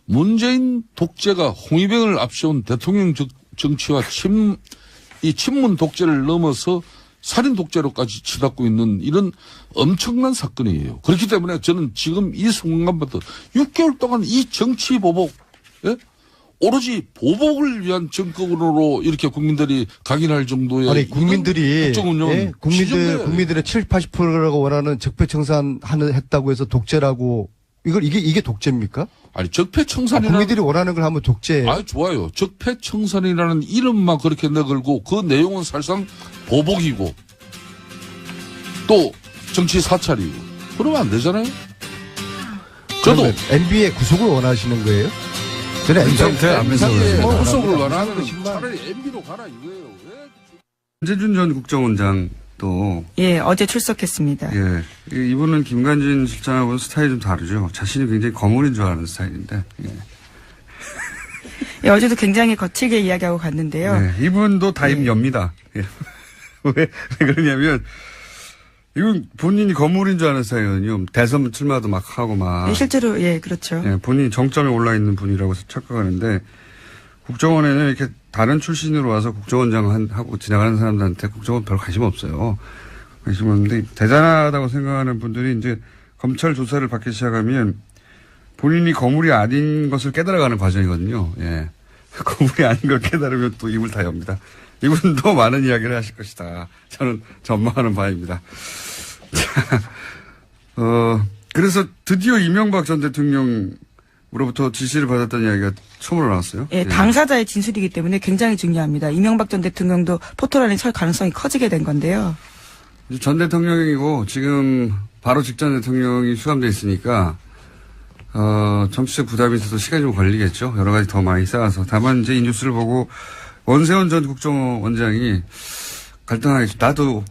문재인 독재가 홍위병을 앞세운 대통령 정치와 친문 독재를 넘어서 살인 독재로까지 치닫고 있는 이런 엄청난 사건이에요. 그렇기 때문에 저는 지금 이 순간부터 6개월 동안 이 정치 보복, 오로지 보복을 위한 정권으로 이렇게 국민들이 각인할 정도의 아니 국민들이 국정운영 국민들의 70, 80%라고 원하는 적폐청산 했다고 해서 독재라고 이게 독재입니까? 아니 적폐청산이라는 국민들이 원하는 걸 하면 독재. 아 좋아요. 적폐청산이라는 이름만 그렇게 내걸고 그 내용은 사실상 보복이고 또 정치 사찰이고 그러면 안 되잖아요. 저도 MB의 구속을 원하시는 거예요? 저는 MB 상태 안 이상하게 뭐 구속을 원하면 정말. 차라리 MB로 가라 이거예요. 왜? 한재준 전 국정원장도 예, 어제 출석했습니다. 예, 이분은 김관진 실장하고 스타일이 좀 다르죠. 자신이 굉장히 거물인 줄 아는 스타일인데. 예. 예, 어제도 굉장히 거칠게 이야기하고 갔는데요. 네, 이분도 다임엽니다. 예. 왜 그러냐면 이건 본인이 거물인 줄 아는 스타일이거든요. 대선 출마도 막 하고 막. 예, 실제로 예, 그렇죠. 예, 본인이 정점에 올라 있는 분이라고 착각하는데 국정원에는 이렇게 다른 출신으로 와서 국정원장 하고 지나가는 사람들한테 국정원 별 관심 없어요. 관심 없는데 대단하다고 생각하는 분들이 이제 검찰 조사를 받기 시작하면 본인이 거물이 아닌 것을 깨달아가는 과정이거든요. 예. 거물이 아닌 걸 깨달으면 또 입을 다 엽니다. 이분도 많은 이야기를 하실 것이다. 저는 전망하는 바입니다. 자, 그래서 드디어 이명박 전 대통령으로부터 지시를 받았다는 이야기가 처음으로 나왔어요. 예, 당사자의 진술이기 때문에 굉장히 중요합니다. 이명박 전 대통령도 포토라인에 설 가능성이 커지게 된 건데요. 전 대통령이고 지금 바로 직전 대통령이 수감돼 있으니까 정치적 부담이 있어서 시간이 좀 걸리겠죠. 여러 가지 더 많이 쌓아서. 다만 이제 이 뉴스를 보고 원세훈 전 국정원장이 갈등하겠죠. 나도.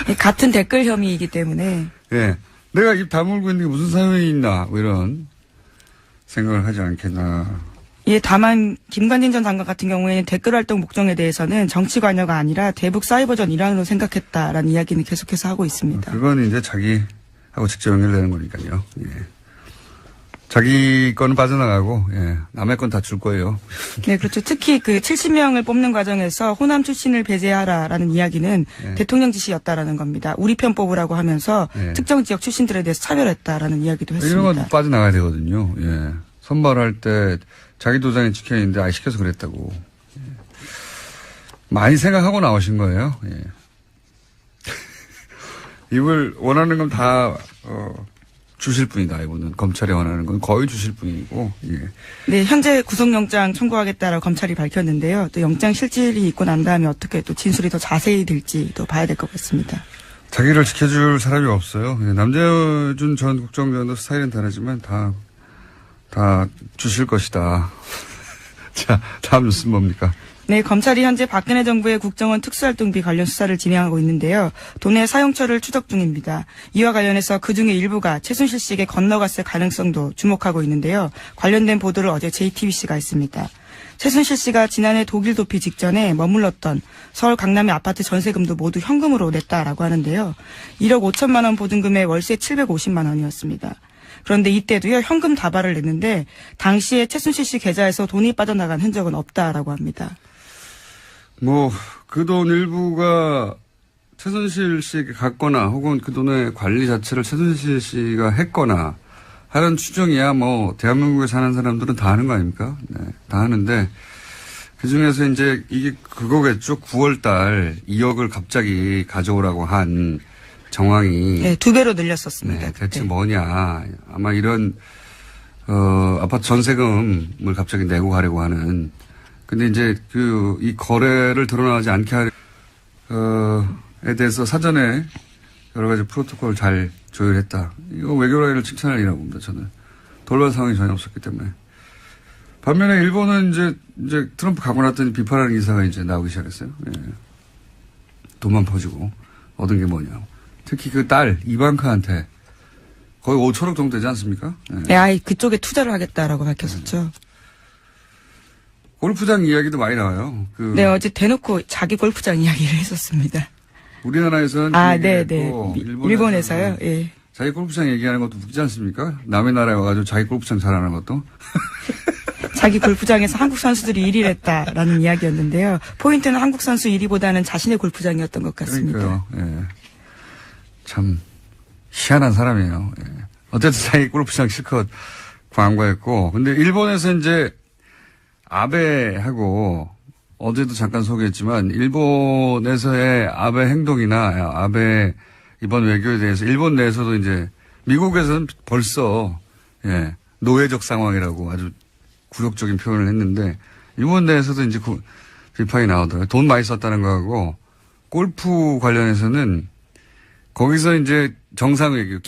예, 같은 댓글 혐의이기 때문에. 예. 내가 입 다물고 있는 게 무슨 사연이 있나. 뭐 이런 생각을 하지 않겠나. 예, 다만 김관진 전 장관 같은 경우에는 댓글 활동 목적에 대해서는 정치 관여가 아니라 대북 사이버전 일환으로 생각했다라는 이야기는 계속해서 하고 있습니다. 그건 이제 자기하고 직접 연결되는 거니까요. 예. 자기 거는 빠져나가고, 예. 남의 건 다 줄 거예요. 네, 그렇죠. 특히 그 70명을 뽑는 과정에서 호남 출신을 배제하라라는 이야기는 네. 대통령 지시였다라는 겁니다. 우리 편 뽑으라고 하면서 네. 특정 지역 출신들에 대해서 차별했다라는 이야기도 이런 건 했습니다. 빠져나가야 되거든요. 예. 선발할 때 자기 도장이 찍혀 있는데 시켜서 그랬다고. 예. 많이 생각하고 나오신 거예요. 예. 이걸 원하는 건 다, 주실 분이다. 이거는 검찰이 원하는 건 거의 주실 분이고. 예. 네, 현재 구속영장 청구하겠다라고 검찰이 밝혔는데요. 또 영장 실질이 있고 난 다음에 어떻게 또 진술이 더 자세히 될지 또 봐야 될 것 같습니다. 자기를 지켜줄 사람이 없어요. 예. 남재준 전 국정원장도 스타일은 다르지만 다 주실 것이다. 자, 다음 뉴스는 뭡니까? 네, 검찰이 현재 박근혜 정부의 국정원 특수활동비 관련 수사를 진행하고 있는데요. 돈의 사용처를 추적 중입니다. 이와 관련해서 그중에 일부가 최순실 씨에게 건너갔을 가능성도 주목하고 있는데요. 관련된 보도를 어제 JTBC가 했습니다. 최순실 씨가 지난해 독일 도피 직전에 머물렀던 서울 강남의 아파트 전세금도 모두 현금으로 냈다라고 하는데요. 1억 5천만 원 보증금에 월세 750만 원이었습니다. 그런데 이때도요, 현금 다발을 냈는데 당시에 최순실 씨 계좌에서 돈이 빠져나간 흔적은 없다라고 합니다. 그 돈 일부가 최순실 씨에게 갔거나 혹은 그 돈의 관리 자체를 최순실 씨가 했거나 하는 추정이야 대한민국에 사는 사람들은 다 하는 거 아닙니까? 네, 다 하는데 그 중에서 이제 이게 그거겠죠. 9월 달 2억을 갑자기 가져오라고 한 정황이. 네, 2배로 늘렸었습니다. 네, 대체 그때. 뭐냐. 아마 이런, 아파트 전세금을 갑자기 내고 가려고 하는. 근데 이제 이 거래를 드러나지 않게 에 대해서 사전에 여러 가지 프로토콜을 잘 조율했다. 이거 외교라인을 칭찬할 일이라고 봅니다, 저는. 돌발 상황이 전혀 없었기 때문에. 반면에 일본은 이제 트럼프 가고 났더니 비판하는 기사가 이제 나오기 시작했어요. 예. 돈만 퍼지고 얻은 게 뭐냐. 특히 그 딸, 이방카한테 거의 5천억 정도 되지 않습니까? 예. 네, 아예 그쪽에 투자를 하겠다라고 밝혔었죠. 골프장 이야기도 많이 나와요. 네, 어제 대놓고 자기 골프장 이야기를 했었습니다. 우리나라에서는 네. 일본에서요. 예. 자기 골프장 얘기하는 것도 웃기지 않습니까? 남의 나라에 와가지고 자기 골프장 잘하는 것도. 자기 골프장에서 한국 선수들이 1위를 했다라는 이야기였는데요. 포인트는 한국 선수 1위보다는 자신의 골프장이었던 것 같습니다. 그러니까요. 예. 참 희한한 사람이에요. 예. 어쨌든 자기 골프장 실컷 광고했고, 근데 일본에서 이제 아베하고 어제도 잠깐 소개했지만 일본에서의 아베 행동이나 아베 이번 외교에 대해서 일본 내에서도 이제 미국에서는 벌써, 예, 노예적 상황이라고 아주 굴욕적인 표현을 했는데, 일본 내에서도 이제 비판이 나오더라고요. 돈 많이 썼다는 거하고, 골프 관련해서는 거기서 이제 정상회교,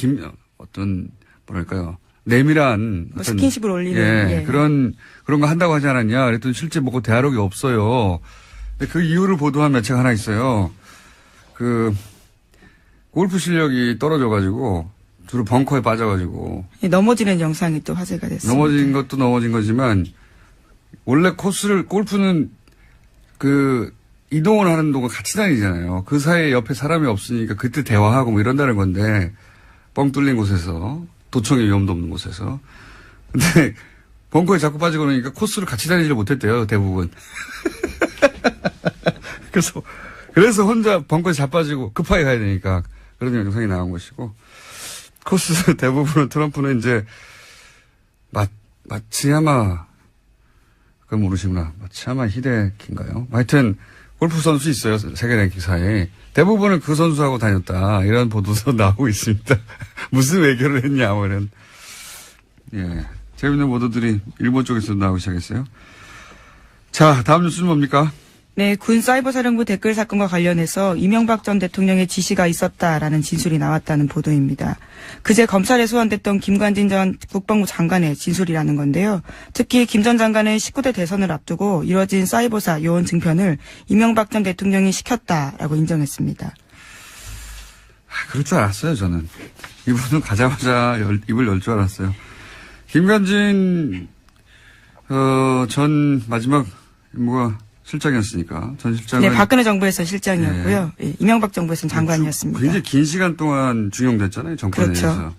어떤, 뭐랄까요. 내밀한. 뭐 스킨십을 올리는. 예, 그런 거 한다고 하지 않았냐. 그랬더니 실제 뭐고 대화록이 없어요. 근데 그 이유를 보도한 매체가 하나 있어요. 골프 실력이 떨어져가지고, 주로 벙커에 빠져가지고. 넘어지는 영상이 또 화제가 됐습니다. 넘어진 것도 넘어진 거지만, 원래 골프는 이동을 하는 동안 같이 다니잖아요. 그 사이에 옆에 사람이 없으니까 그때 대화하고 뭐 이런다는 건데, 뻥 뚫린 곳에서, 도청의 위험도 없는 곳에서. 근데, 벙커에 자꾸 빠지고 그러니까 코스를 같이 다니지를 못했대요, 대부분. 그래서 혼자 벙커에 자빠지고 급하게 가야 되니까 그런 영상이 나온 것이고, 코스 대부분은 트럼프는 이제, 마츠야마, 그건 모르시구나. 마츠야마 히데키인가요? 하여튼, 골프 선수 있어요. 세계 랭킹사에. 대부분은 그 선수하고 다녔다. 이런 보도도 나오고 있습니다. 무슨 외교를 했냐, 뭐 이런. 예. 재밌는 보도들이 일본 쪽에서 나오기 시작했어요. 자, 다음 뉴스는 뭡니까? 네, 군 사이버사령부 댓글 사건과 관련해서 이명박 전 대통령의 지시가 있었다라는 진술이 나왔다는 보도입니다. 그제 검찰에 소환됐던 김관진 전 국방부 장관의 진술이라는 건데요. 특히 김 전 장관은 19대 대선을 앞두고 이뤄진 사이버사 요원 증편을 이명박 전 대통령이 시켰다라고 인정했습니다. 그럴 줄 알았어요, 저는. 이분은 가자마자 입을 열 줄 알았어요. 김관진, 전 마지막 임무가 실장이었으니까, 전 실장은. 네, 박근혜 정부에서 실장이었고요. 네. 이명박 정부에서는 장관이었습니다. 굉장히 긴 시간 동안 중용됐잖아요, 정권에 그렇죠. 의해서.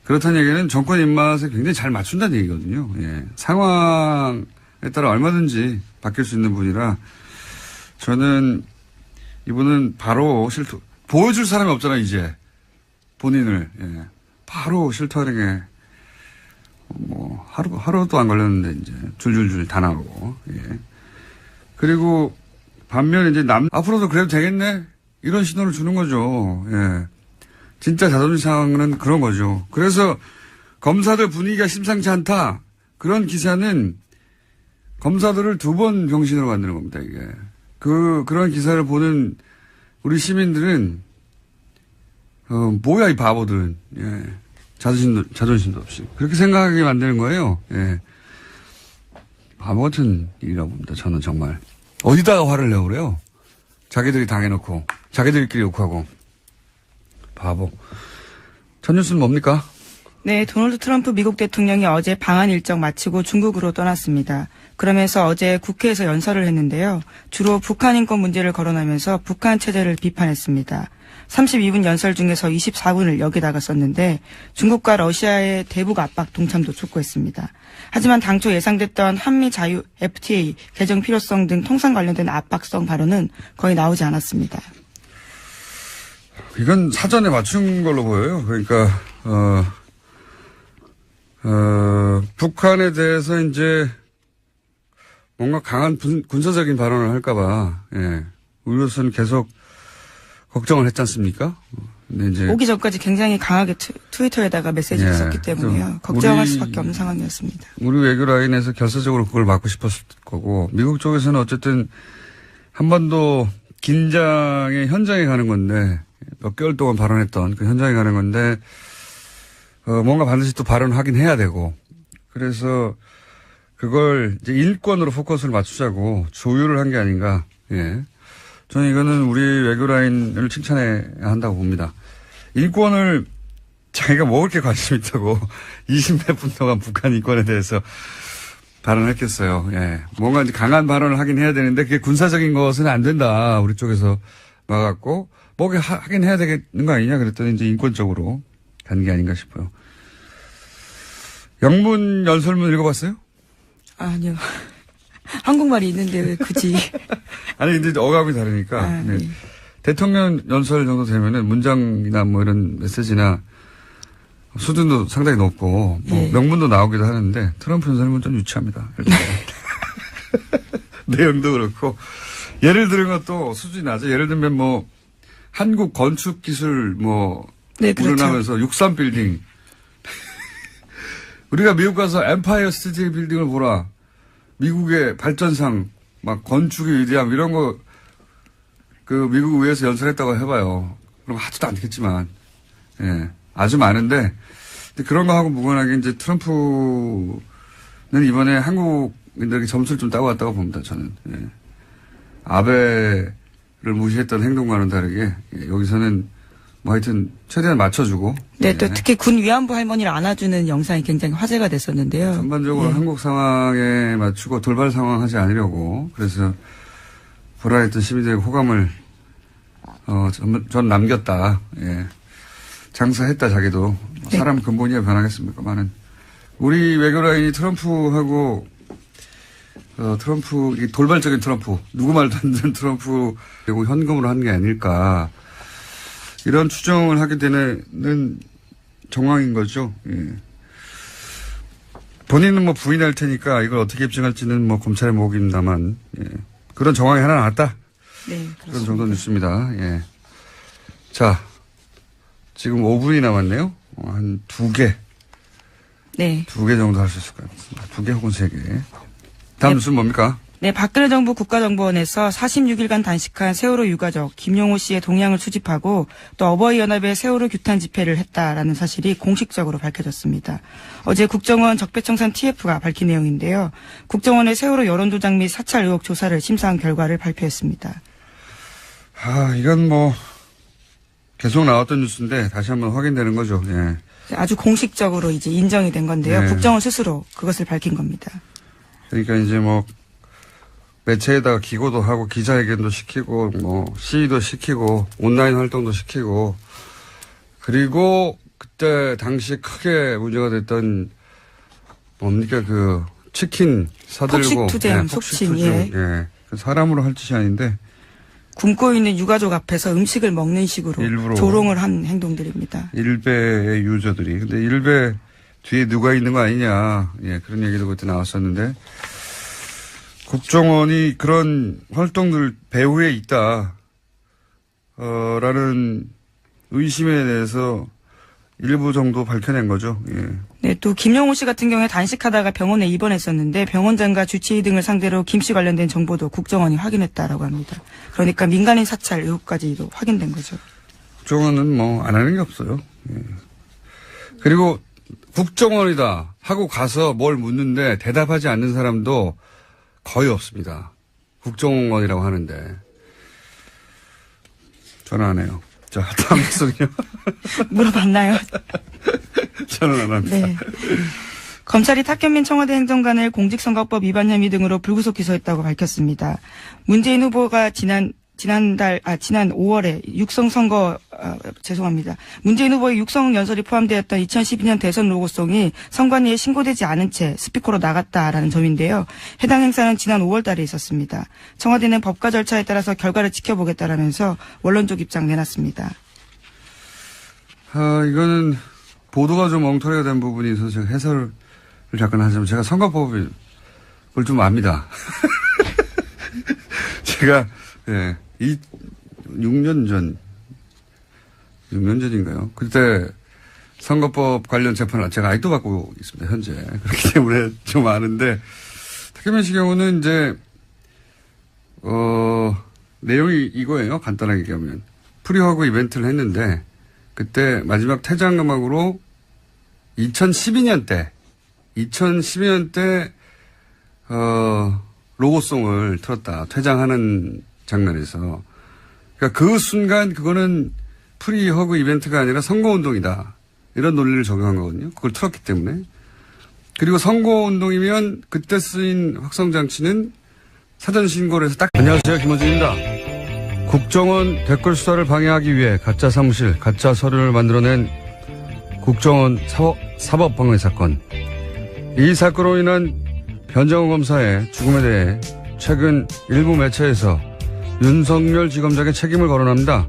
그렇다는 얘기는 정권 입맛에 굉장히 잘 맞춘다는 얘기거든요. 예. 상황에 따라 얼마든지 바뀔 수 있는 분이라, 저는 이분은 바로 보여줄 사람이 없잖아요, 이제. 본인을. 예. 바로 실토하는 게, 하루도 안 걸렸는데, 이제, 줄줄줄 다 나오고, 예. 그리고, 반면 이제 앞으로도 그래도 되겠네? 이런 신호를 주는 거죠. 예. 진짜 자존심 상황은 그런 거죠. 그래서, 검사들 분위기가 심상치 않다. 그런 기사는, 검사들을 2번 병신으로 만드는 겁니다, 이게. 그런 기사를 보는 우리 시민들은, 뭐야, 이 바보들은. 예. 자존심도 없이. 그렇게 생각하게 만드는 거예요. 예. 바보 같은 일이라고 봅니다. 저는 정말. 어디다가 화를 내고 그래요? 자기들이 당해놓고, 자기들끼리 욕하고. 바보. 첫 뉴스는 뭡니까? 네, 도널드 트럼프 미국 대통령이 어제 방한 일정 마치고 중국으로 떠났습니다. 그러면서 어제 국회에서 연설을 했는데요. 주로 북한 인권 문제를 거론하면서 북한 체제를 비판했습니다. 32분 연설 중에서 24분을 여기다가 썼는데 중국과 러시아의 대북 압박 동참도 촉구했습니다. 하지만 당초 예상됐던 한미 자유 FTA 개정 필요성 등 통상 관련된 압박성 발언은 거의 나오지 않았습니다. 이건 사전에 맞춘 걸로 보여요. 그러니까 북한에 대해서 이제 뭔가 강한 군사적인 발언을 할까봐, 예. 우리로서는 계속 걱정을 했지 않습니까? 근데 이제. 오기 전까지 굉장히 강하게 트위터에다가 메시지를 예. 썼기 때문에요. 걱정할 수밖에 없는 상황이었습니다. 우리 외교 라인에서 결사적으로 그걸 막고 싶었을 거고, 미국 쪽에서는 어쨌든 한반도 긴장의 현장에 가는 건데, 몇 개월 동안 발언했던 그 현장에 가는 건데, 뭔가 반드시 또 발언을 하긴 해야 되고, 그래서 그걸 이제 인권으로 포커스를 맞추자고 조율을 한 게 아닌가, 예. 저는 이거는 우리 외교 라인을 칭찬해야 한다고 봅니다. 인권을 자기가 뭐 그렇게 관심 있다고 20몇 분 동안 북한 인권에 대해서 발언했겠어요. 예. 뭔가 이제 강한 발언을 하긴 해야 되는데 그게 군사적인 것은 안 된다. 우리 쪽에서 막았고, 뭐 하긴 해야 되겠는 거 아니냐 그랬더니 이제 인권적으로 간 게 아닌가 싶어요. 영문 연설문 읽어봤어요? 아니요. 한국말이 있는데 왜 굳이. 아니, 근데 어감이 다르니까. 네. 네. 대통령 연설 정도 되면은 문장이나 뭐 이런 메시지나 수준도 상당히 높고, 뭐 네. 명문도 나오기도 하는데 트럼프 연설문 좀 유치합니다. 내용도 그렇고. 예를 들은 것도 수준이 낮아요. 예를 들면 뭐 한국 건축 기술 뭐 네, 그렇죠. 우러나면서 63빌딩. 우리가 미국 가서 엠파이어 스테이트 빌딩을 보라. 미국의 발전상, 막 건축의 위대함 이런 거 그 미국 의회에서 연설했다고 해봐요. 그럼 하지도 않겠지만, 예, 아주 많은데 근데 그런 거 하고 무관하게 이제 트럼프는 이번에 한국인들에게 점수를 좀 따고 왔다고 봅니다. 저는. 예. 아베를 무시했던 행동과는 다르게 여기서는 뭐 하여튼 최대한 맞춰주고. 네, 또 특히 군 위안부 할머니를 안아주는 영상이 굉장히 화제가 됐었는데요. 전반적으로 한국 상황에 맞추고 돌발 상황 하지 않으려고 그래서 보라했던 시민들의 호감을 전 남겼다. 예. 장사했다 자기도. 네. 사람 근본이야 변하겠습니까만은 우리 외교 라인이 트럼프하고 트럼프 이 돌발적인 트럼프 누구 말도 안 되는 트럼프 그리고 현금으로 한 게 아닐까 이런 추정을 하게 되는 정황인 거죠. 예. 본인은 뭐 부인할 테니까 이걸 어떻게 입증할지는 뭐 검찰의 몫입니다만 예. 그런 정황이 하나 나왔다. 네, 그렇습니다. 그런 정도 뉴스입니다. 예. 자, 지금 5분이 남았네요. 한 2개. 네. 2개 정도 할 수 있을 것 같습니다. 2개 혹은 3개. 다음 뉴스는 뭡니까? 네, 박근혜 정부 국가정보원에서 46일간 단식한 세월호 유가족 김용호 씨의 동향을 수집하고 또 어버이연합의 세월호 규탄 집회를 했다라는 사실이 공식적으로 밝혀졌습니다. 어제 국정원 적폐청산 TF가 밝힌 내용인데요. 국정원의 세월호 여론조작 및 사찰 의혹 조사를 심사한 결과를 발표했습니다. 이건 뭐 계속 나왔던 뉴스인데 다시 한번 확인되는 거죠. 예. 아주 공식적으로 이제 인정이 된 건데요. 네. 국정원 스스로 그것을 밝힌 겁니다. 그러니까 이제 뭐 매체에다가 기고도 하고 기자회견도 시키고 뭐 시위도 시키고 온라인 활동도 시키고 그리고 그때 당시 크게 문제가 됐던 뭡니까 그 치킨 사들고 폭식투쟁, 속칭, 예. 예. 사람으로 할 짓이 아닌데 굶고 있는 유가족 앞에서 음식을 먹는 식으로 일부러 조롱을 한 행동들입니다. 일베의 유저들이 근데 일베 뒤에 누가 있는 거 아니냐 예 그런 얘기도 그때 나왔었는데 국정원이 그런 활동들 배후에 있다 라는 의심에 대해서 일부 정도 밝혀낸 거죠. 예. 네, 또 김용호 씨 같은 경우에 단식하다가 병원에 입원했었는데 병원장과 주치의 등을 상대로 김 씨 관련된 정보도 국정원이 확인했다라고 합니다. 그러니까 민간인 사찰 의혹까지도 확인된 거죠. 국정원은 뭐 안 하는 게 없어요. 예. 그리고 국정원이다 하고 가서 뭘 묻는데 대답하지 않는 사람도 거의 없습니다. 국정원이라고 하는데. 저는 안 해요. 자, 다음 뉴스는요. 물어봤나요? 저는 안 합니다. 네. 검찰이 탁현민 청와대 행정관을 공직선거법 위반 혐의 등으로 불구속 기소했다고 밝혔습니다. 문재인 후보가 지난 5월에 문재인 후보의 육성 연설이 포함되었던 2012년 대선 로고송이 선관위에 신고되지 않은 채 스피커로 나갔다라는 점인데요. 해당 행사는 지난 5월 달에 있었습니다. 청와대는 법과 절차에 따라서 결과를 지켜보겠다라면서 원론적 입장 내놨습니다. 이거는 보도가 좀 엉터리가 된 부분이 있어서 제가 해설을 잠깐 하자면 제가 선거법을 좀 압니다. 제가 예, 6년 전인가요? 그때 선거법 관련 재판을 제가 아직도 받고 있습니다, 현재. 그렇기 때문에 좀 아는데, 탁현민 씨 경우는 이제, 내용이 이거예요. 간단하게 얘기하면. 프리허그 이벤트를 했는데, 그때 마지막 퇴장 음악으로 2012년 때, 로고송을 틀었다. 퇴장하는 장면에서. 그러니까 그 순간 그거는 프리허그 이벤트가 아니라 선거운동이다. 이런 논리를 적용한 거거든요. 그걸 틀었기 때문에. 그리고 선거운동이면 그때 쓰인 확성장치는 사전 신고를 해서 딱. 안녕하세요. 김호준입니다. 국정원 댓글 수사를 방해하기 위해 가짜 사무실, 가짜 서류를 만들어낸 국정원 사법방해 사건. 이 사건으로 인한 변정호 검사의 죽음에 대해 최근 일부 매체에서 윤석열 지검장의 책임을 거론합니다.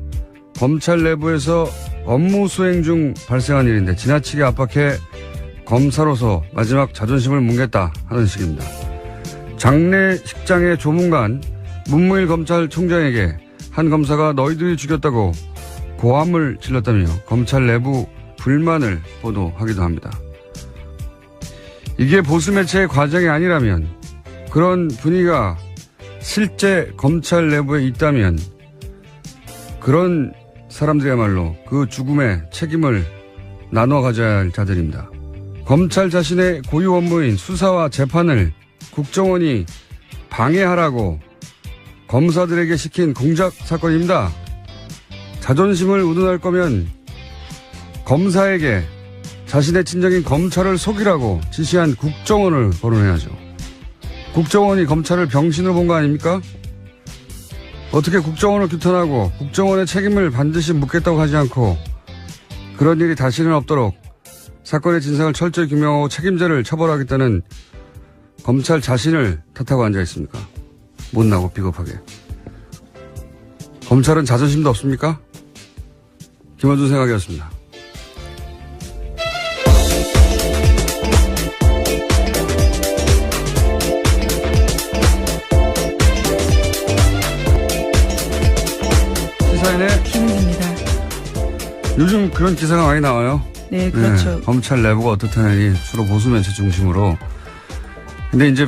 검찰 내부에서 업무 수행 중 발생한 일인데 지나치게 압박해 검사로서 마지막 자존심을 뭉갰다 하는 식입니다. 장례식장의 조문관 문무일 검찰총장에게 한 검사가 너희들이 죽였다고 고함을 질렀다며 검찰 내부 불만을 보도하기도 합니다. 이게 보수 매체의 과정이 아니라면, 그런 분위기가 실제 검찰 내부에 있다면 그런 사람들이야말로 그 죽음의 책임을 나눠 가져야 할 자들입니다. 검찰 자신의 고유 업무인 수사와 재판을 국정원이 방해하라고 검사들에게 시킨 공작 사건입니다. 자존심을 운운할 거면 검사에게 자신의 친정인 검찰을 속이라고 지시한 국정원을 거론해야죠. 국정원이 검찰을 병신으로 본 거 아닙니까? 어떻게 국정원을 규탄하고 국정원의 책임을 반드시 묻겠다고 하지 않고 그런 일이 다시는 없도록 사건의 진상을 철저히 규명하고 책임자를 처벌하겠다는 검찰 자신을 탓하고 앉아 있습니까? 못나고 비겁하게. 검찰은 자존심도 없습니까? 김원준 생각이었습니다. 시사인의 김은지입니다. 요즘 그런 기사가 많이 나와요. 네, 그렇죠. 네, 검찰 내부가 어떻다니 주로 보수 매체 중심으로. 근데 이제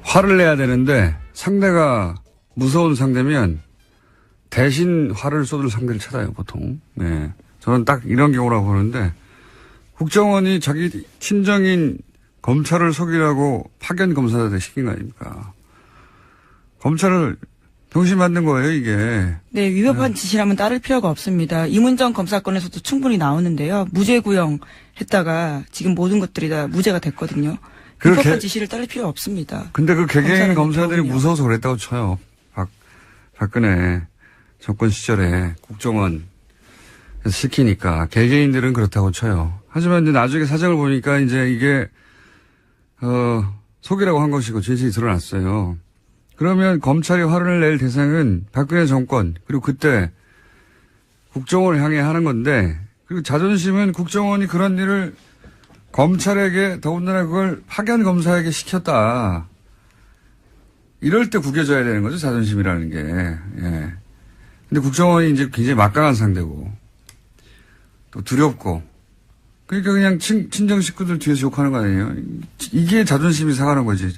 화를 내야 되는데 상대가 무서운 상대면 대신 화를 쏟을 상대를 찾아요, 보통. 네. 저는 딱 이런 경우라고 보는데 국정원이 자기 친정인 검찰을 속이라고 파견 검사들한테 시킨 거 아닙니까? 검찰을 병신 만든 거예요, 이게. 네, 위법한 지시라면 따를 필요가 없습니다. 이문정 검사건에서도 충분히 나오는데요. 무죄 구형했다가 지금 모든 것들이 다 무죄가 됐거든요. 위법한 지시를 따를 필요 없습니다. 근데 그 개개인 검사들이 도움이요. 무서워서 그랬다고 쳐요. 박근혜 정권 시절에 국정원에서 시키니까 개개인들은 그렇다고 쳐요. 하지만 이제 나중에 사정을 보니까 이제 이게 속이라고 한 것이고 진실이 드러났어요. 그러면 검찰이 화를 낼 대상은 박근혜 정권 그리고 그때 국정원을 향해 하는 건데, 그리고 자존심은 국정원이 그런 일을 검찰에게 더군다나 그걸 파견 검사에게 시켰다. 이럴 때 구겨져야 되는 거죠, 자존심이라는 게. 예. 근데 국정원이 이제 굉장히 막강한 상대고 또 두렵고, 그러니까 그냥 친정 식구들 뒤에서 욕하는 거 아니에요. 이게 자존심이 상하는 거지.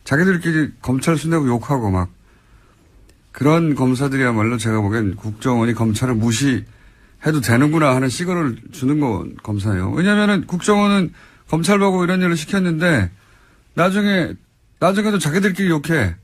자기들끼리 검찰 순대고 욕하고 막 그런 검사들이야말로 제가 보기엔 국정원이 검찰을 무시해도 되는구나 하는 시그널을 주는 건 검사예요. 왜냐면은 국정원은 검찰 보고 이런 일을 시켰는데 나중에도 자기들끼리 욕해.